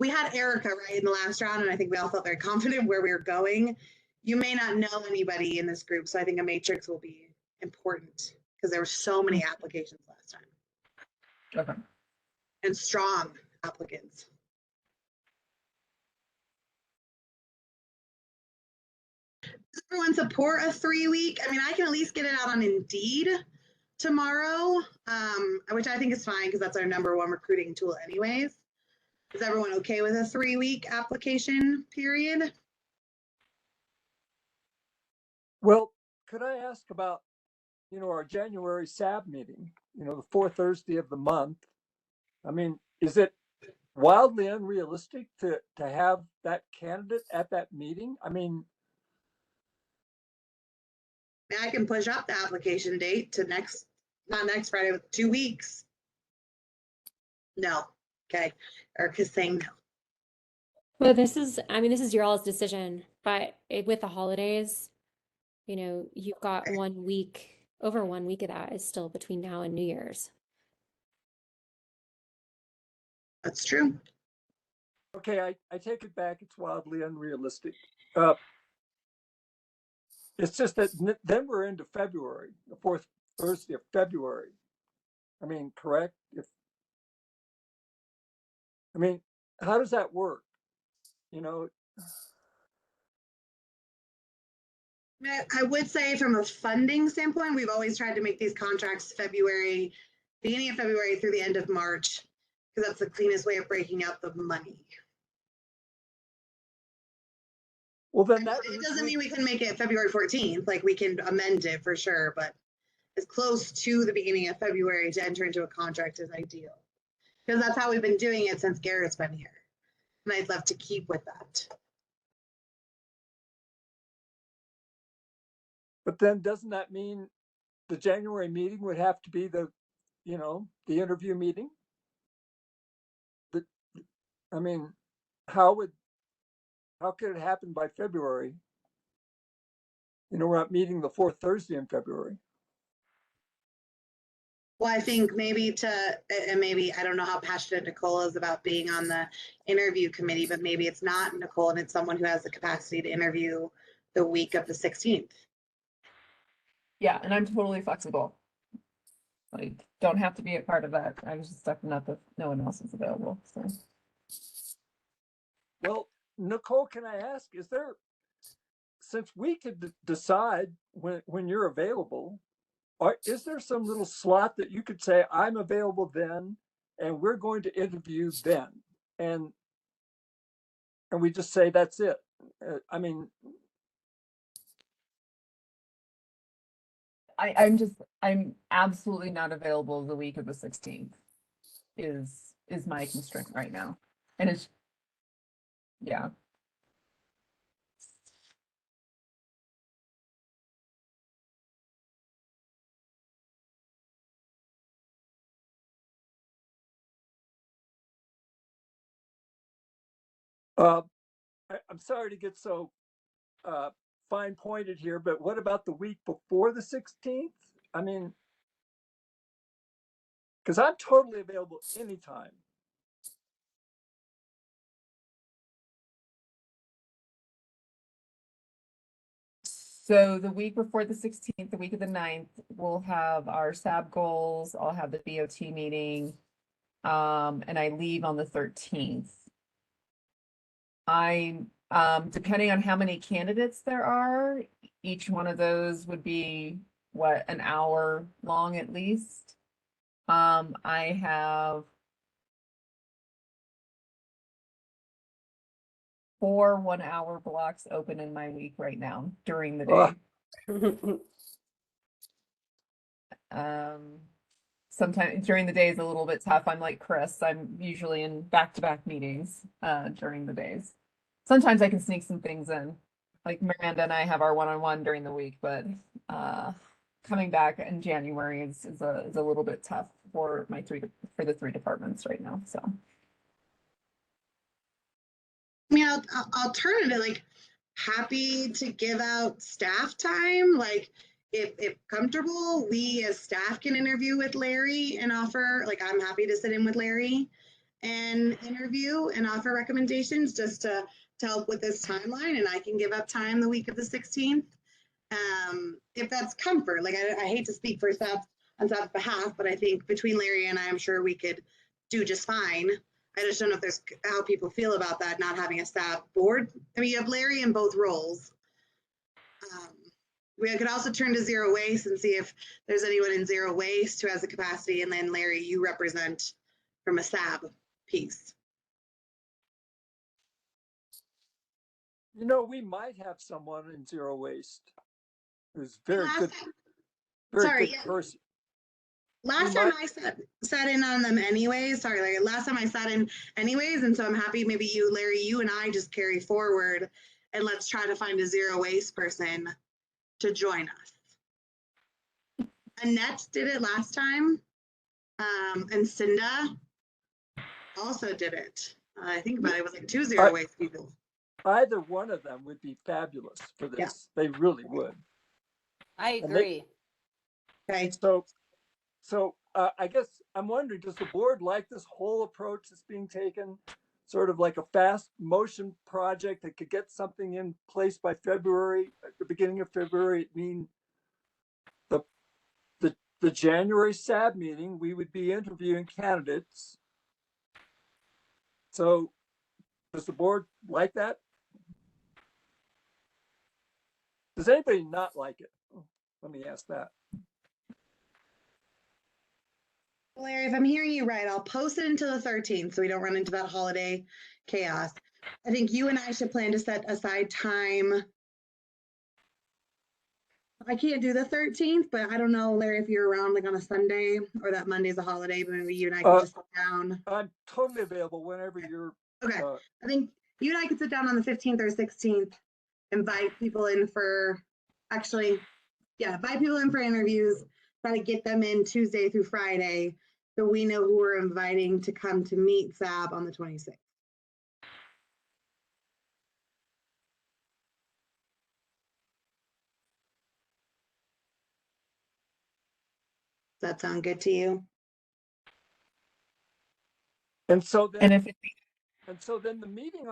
had Erica right in the last round, and I think we all felt very confident where we were going. You may not know anybody in this group, so I think a matrix will be important because there were so many applications last time. Okay. And strong applicants. Does everyone support a 3-week? I mean, I can at least get it out on Indeed tomorrow, which I think is fine because that's our #1 recruiting tool anyways. Is everyone okay with a 3-week application period? Well, could I ask about, our January SAB meeting, the fourth Thursday of the month? I mean, is it wildly unrealistic to have that candidate at that meeting? I mean, I can push up the application date to not next Friday, but 2 weeks. No. Okay. Erica's saying no. Well, this is your all's decision, but with the holidays, you've got 1 week, over 1 week of that is still between now and New Year's. That's true. okay, I take it back. It's wildly unrealistic. It's just that then we're into February, the fourth Thursday of February. I mean, correct? How does that work? I would say from a funding standpoint, we've always tried to make these contracts beginning of February through the end of March, because that's the cleanest way of breaking out the money. Well, then it doesn't mean we can make it February 14th. Like we can amend it for sure, but as close to the beginning of February to enter into a contract is ideal. Because that's how we've been doing it since Garrett's been here. And I'd love to keep with that. But then doesn't that mean the January meeting would have to be the interview meeting? How could it happen by February? We're not meeting the fourth Thursday in February. Well, I think maybe I don't know how passionate Nicole is about being on the interview committee, but maybe it's not Nicole and it's someone who has the capacity to interview the week of the 16th. Yeah, and I'm totally flexible. Like, don't have to be a part of that. I was just stuck enough if no one else is available. So. Well, Nicole, can I ask, since we could decide when you're available, is there some little slot that you could say, I'm available then, and we're going to interview then? And we just say, that's it. I'm absolutely not available the week of the 16th is my constraint right now. And it's, yeah. I'm sorry to get so fine pointed here, but what about the week before the 16th? I mean, because I'm totally available anytime. So the week before the 16th, the week of the 9th, we'll have our SAB goals. I'll have the BOT meeting. And I leave on the 13th. Depending on how many candidates there are, each one of those would be what, an hour long at least. I have 4 1-hour blocks open in my week right now during the day. Sometimes during the day is a little bit tough. I'm like Chris, I'm usually in back-to-back meetings during the days. Sometimes I can sneak some things in. Like Miranda and I have our one-on-one during the week, but coming back in January is a little bit tough for the 3 departments right now. So I mean, alternative, like happy to give out staff time. Like if comfortable, we as staff can interview with Larry and offer, like I'm happy to sit in with Larry and interview and offer recommendations just to help with this timeline. And I can give up time the week of the 16th. If that's comfort, like I hate to speak for staff on staff's behalf, but I think between Larry and I'm sure we could do just fine. I just don't know if there's how people feel about that, not having a staff board. I mean, you have Larry in both roles. We could also turn to zero waste and see if there's anyone in zero waste who has the capacity. And then Larry, you represent from a SAB piece. You know, we might have someone in zero waste who's very good, very good person. Last time I sat in on them anyways. Sorry, Larry. Last time I sat in anyways, and so I'm happy maybe you, Larry, you and I just carry forward and let's try to find a zero waste person to join us. Annette did it last time, and Cinda also did it. I think about it, it was like 2 zero waste people. Either one of them would be fabulous for this. Yeah. They really would. I agree. Okay. So I guess I'm wondering, does the board like this whole approach that's being taken? Sort of like a fast motion project that could get something in place by February, at the beginning of February. I mean, the January SAB meeting, we would be interviewing candidates. So does the board like that? Does anybody not like it? Let me ask that. Larry, if I'm hearing you right, I'll post it until the 13th so we don't run into that holiday chaos. I think you and I should plan to set aside time. I can't do the 13th, but I don't know, Larry, if you're around like on a Sunday or that Monday's a holiday, but maybe you and I can just sit down. I'm totally available whenever you're. Okay. I think you and I could sit down on the 15th or 16th, invite people in for, invite people in for interviews, try to get them in Tuesday through Friday so we know who we're inviting to come to meet SAB on the 26th. Does that sound good to you? And so then, and so then the meeting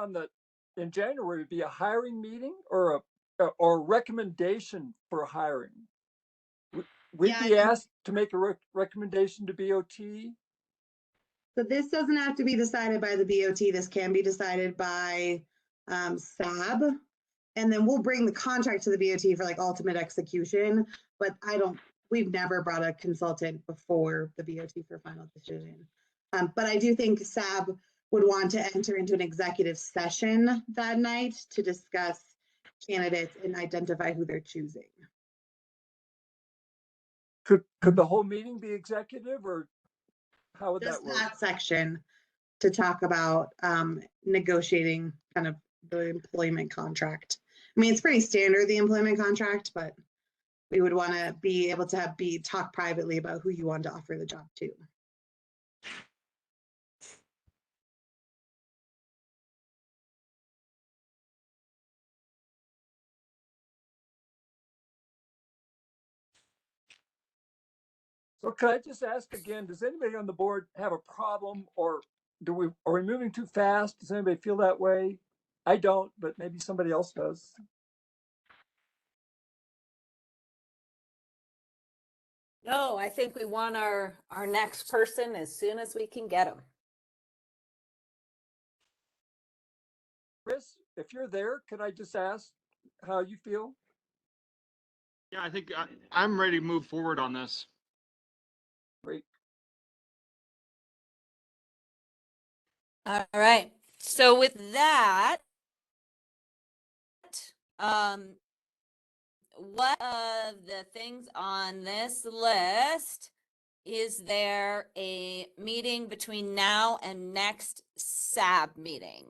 in January would be a hiring meeting or a recommendation for hiring. We'd be asked to make a recommendation to BOT. So this doesn't have to be decided by the BOT. This can be decided by SAB. And then we'll bring the contract to the BOT for like ultimate execution. But we've never brought a consultant before the BOT for final decision. But I do think SAB would want to enter into an executive session that night to discuss candidates and identify who they're choosing. Could the whole meeting be executive, or how would Just that work? that section to talk about negotiating kind of the employment contract. I mean, it's pretty standard, the employment contract, but we would want to be able to talk privately about who you want to offer the job to. So could I just ask again, does anybody on the board have a problem, or are we moving too fast? Does anybody feel that way? I don't, but maybe somebody else does. No, I think we want our next person as soon as we can get them. Chris, if you're there, could I just ask how you feel? Yeah, I think I'm ready to move forward on this. Great. All right. So with that, what of the things on this list is there a meeting between now and next SAB meeting?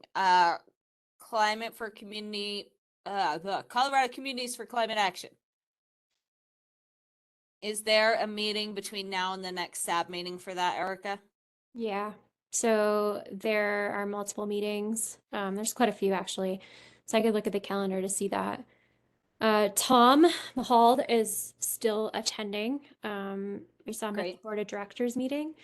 Climate for Community, the Colorado Communities for Climate Action. Is there a meeting between now and the next SAB meeting for that, Erica? Yeah. So there are multiple meetings. There's quite a few actually. So I could look at the calendar to see that. Tom Mahald is still attending. We saw him at the Great. board of directors meeting.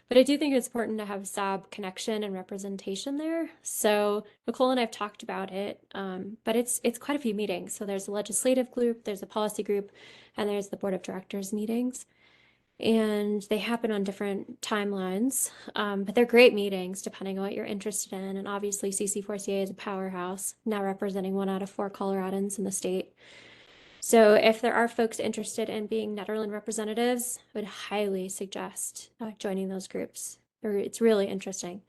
But I do think it's important to have SAB connection and representation there. So Nicole and I've talked about it, but it's quite a few meetings. So there's a legislative group, there's a policy group, and there's the board of directors meetings. And they happen on different timelines, but they're great meetings depending on what you're interested in. And obviously, CC4CA is a powerhouse, now representing 1 out of 4 Coloradans in the state. So if there are folks interested in being Nederland representatives, I would highly suggest joining those groups. It's really interesting.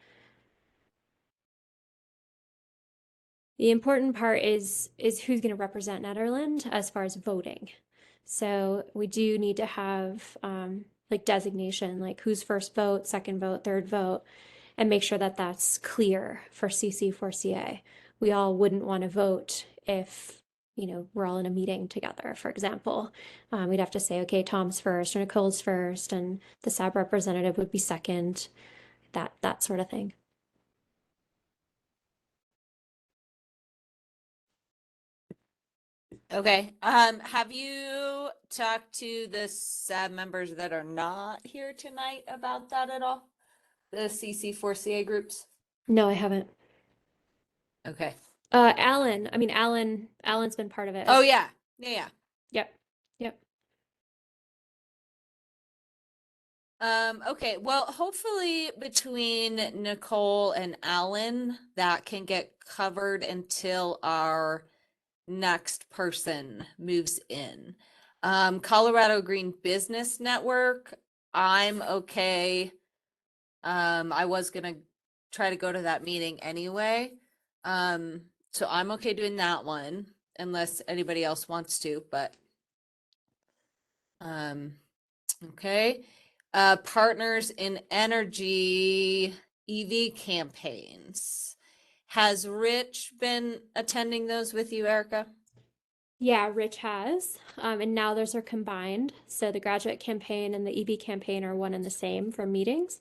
The important part is who's going to represent Nederland as far as voting. So we do need to have like designation, like who's first vote, second vote, third vote, and make sure that that's clear for CC4CA. We all wouldn't want to vote if, you know, we're all in a meeting together, for example. We'd have to say, okay, Tom's first or Nicole's first, and the SAB representative would be second, that sort of thing. Okay. Have you talked to the SAB members that are not here tonight about that at all? The CC4CA groups? No, I haven't. Okay. Alan's been part of it. Oh yeah. Yeah. Yep. Yep. Okay. Well, hopefully between Nicole and Alan, that can get covered until our next person moves in. Colorado Green Business Network, I'm okay. I was gonna try to go to that meeting anyway. So I'm okay doing that one unless anybody else wants to, but okay. Partners in Energy EV campaigns. Has Rich been attending those with you, Erica? Yeah, Rich has. And now those are combined. So the graduate campaign and the EV campaign are one and the same for meetings.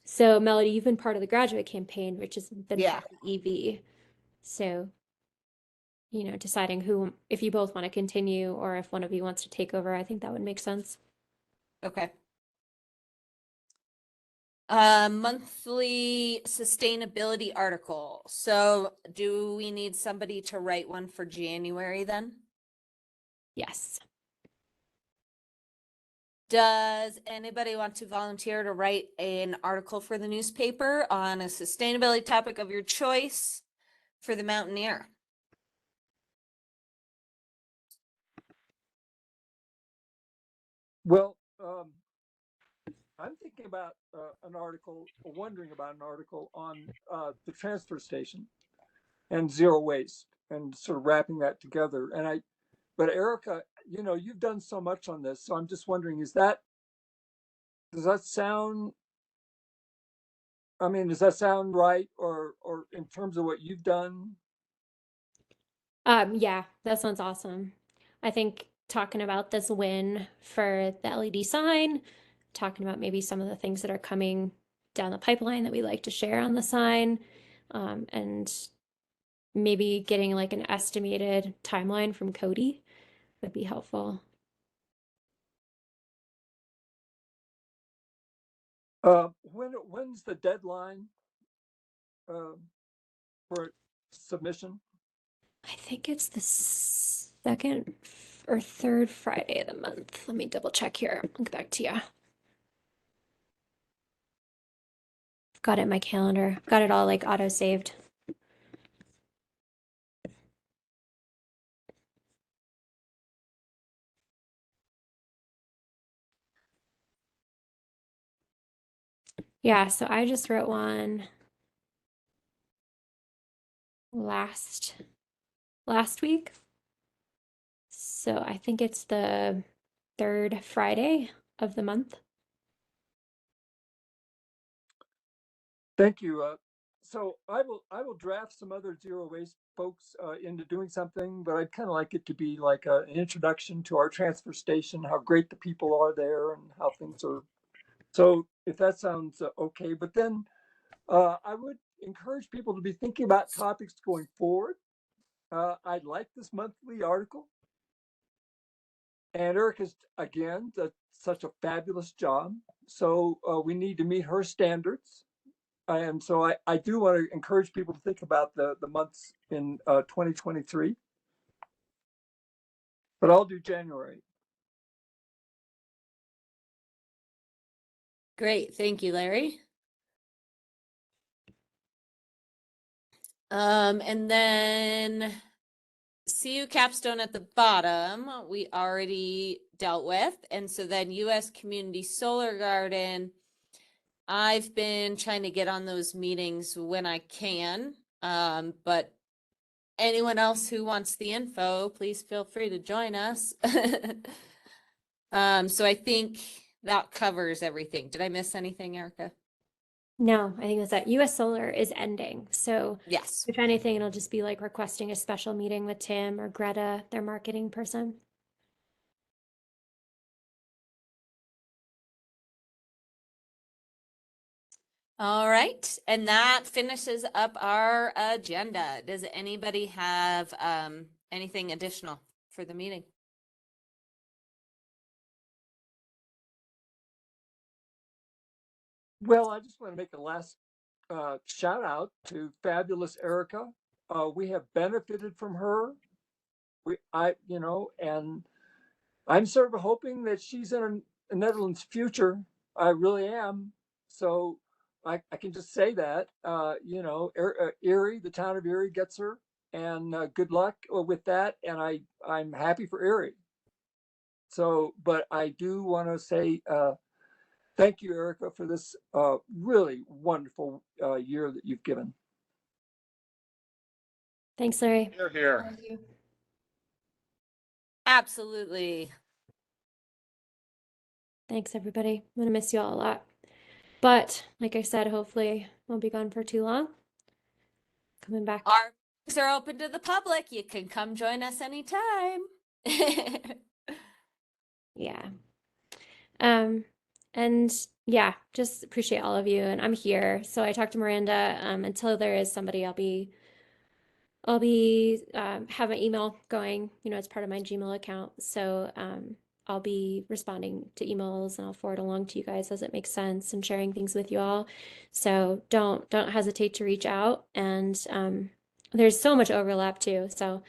So Melody, you've been part of the graduate campaign, Rich has been Yeah. part of the EV. So, you know, deciding who, if you both want to continue or if one of you wants to take over, I think that would make sense. Okay. Monthly sustainability article. So do we need somebody to write one for January then? Yes. Does anybody want to volunteer to write an article for the newspaper on a sustainability topic of your choice for the Mountaineer? Well, I'm thinking about an article, or wondering about an article on the transfer station and zero waste, and sort of wrapping that together. But Erica, you know, you've done so much on this, so I'm just wondering, does that sound? I mean, does that sound right, or in terms of what you've done? Yeah, that sounds awesome. I think talking about this win for the LED sign, talking about maybe some of the things that are coming down the pipeline that we like to share on the sign, and maybe getting like an estimated timeline from Cody would be helpful. When's the deadline for submission? I think it's the second or third Friday of the month. Let me double check here. I'll get back to you. Got it in my calendar. Got it all like auto saved. Yeah, so I just wrote one last week. So I think it's the third Friday of the month. Thank you. So I will draft some other zero waste folks into doing something, but I'd kind of like it to be like an introduction to our transfer station, how great the people are there, and how things are. So if that sounds okay, but then I would encourage people to be thinking about topics going forward. I'd like this monthly article. And Erica's, again, done such a fabulous job. So we need to meet her standards. And so I do want to encourage people to think about the months in 2023. But I'll do January. Great. Thank you, Larry. And then CU capstone at the bottom, we already dealt with. And so then US Community Solar Garden, I've been trying to get on those meetings when I can. But anyone else who wants the info, please feel free to join us. So I think that covers everything. Did I miss anything, Erica? No, I think that's that. US Solar is ending. So Yes. if anything, it'll just be like requesting a special meeting with Tim or Greta, their marketing person. All right, and that finishes up our agenda. Does anybody have anything additional for the meeting? Well, I just want to make a last shout out to fabulous Erica. We have benefited from her. And I'm sort of hoping that she's in a Netherlands future. I really am. So I can just say that, Erie, the town of Erie gets her, and good luck with that. And I'm happy for Erie. So, but I do want to say thank you, Erica, for this really wonderful year that you've given. Thanks, Larry. Here, here. Thank you. Absolutely. Thanks, everybody. I'm gonna miss you all a lot. But like I said, hopefully won't be gone for too long. Coming back. Our doors are open to the public. You can come join us anytime. Yeah. And yeah, just appreciate all of you. And I'm here. So I talked to Miranda. Until there is somebody, I'll be have an email going, it's part of my Gmail account. So I'll be responding to emails and I'll forward along to you guys as it makes sense and sharing things with you all. So don't hesitate to reach out. And there's so much overlap too. So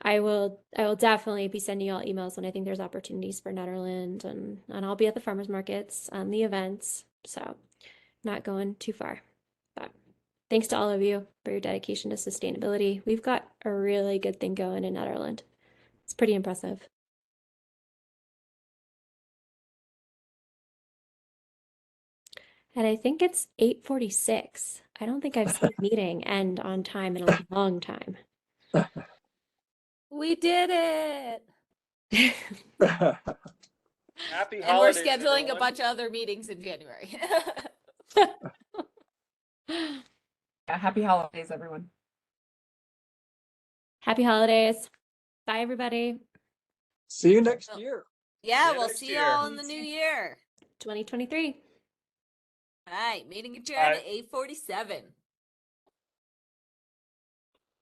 I will definitely be sending you all emails when I think there's opportunities for Nederland, and I'll be at the farmers markets, the events. So not going too far. But thanks to all of you for your dedication to sustainability. We've got a really good thing going in Nederland. It's pretty impressive. And I think it's 8:46. I don't think I've seen a meeting end on time in a long time. We did it. Happy And we're holidays, scheduling a everyone. bunch of other meetings in January. Yeah, happy holidays, everyone. Happy holidays. Bye, everybody. See you next year. Yeah, you we'll next see year. y'all in the new year. 2023. All right, meeting adjourned Bye. at 8:47.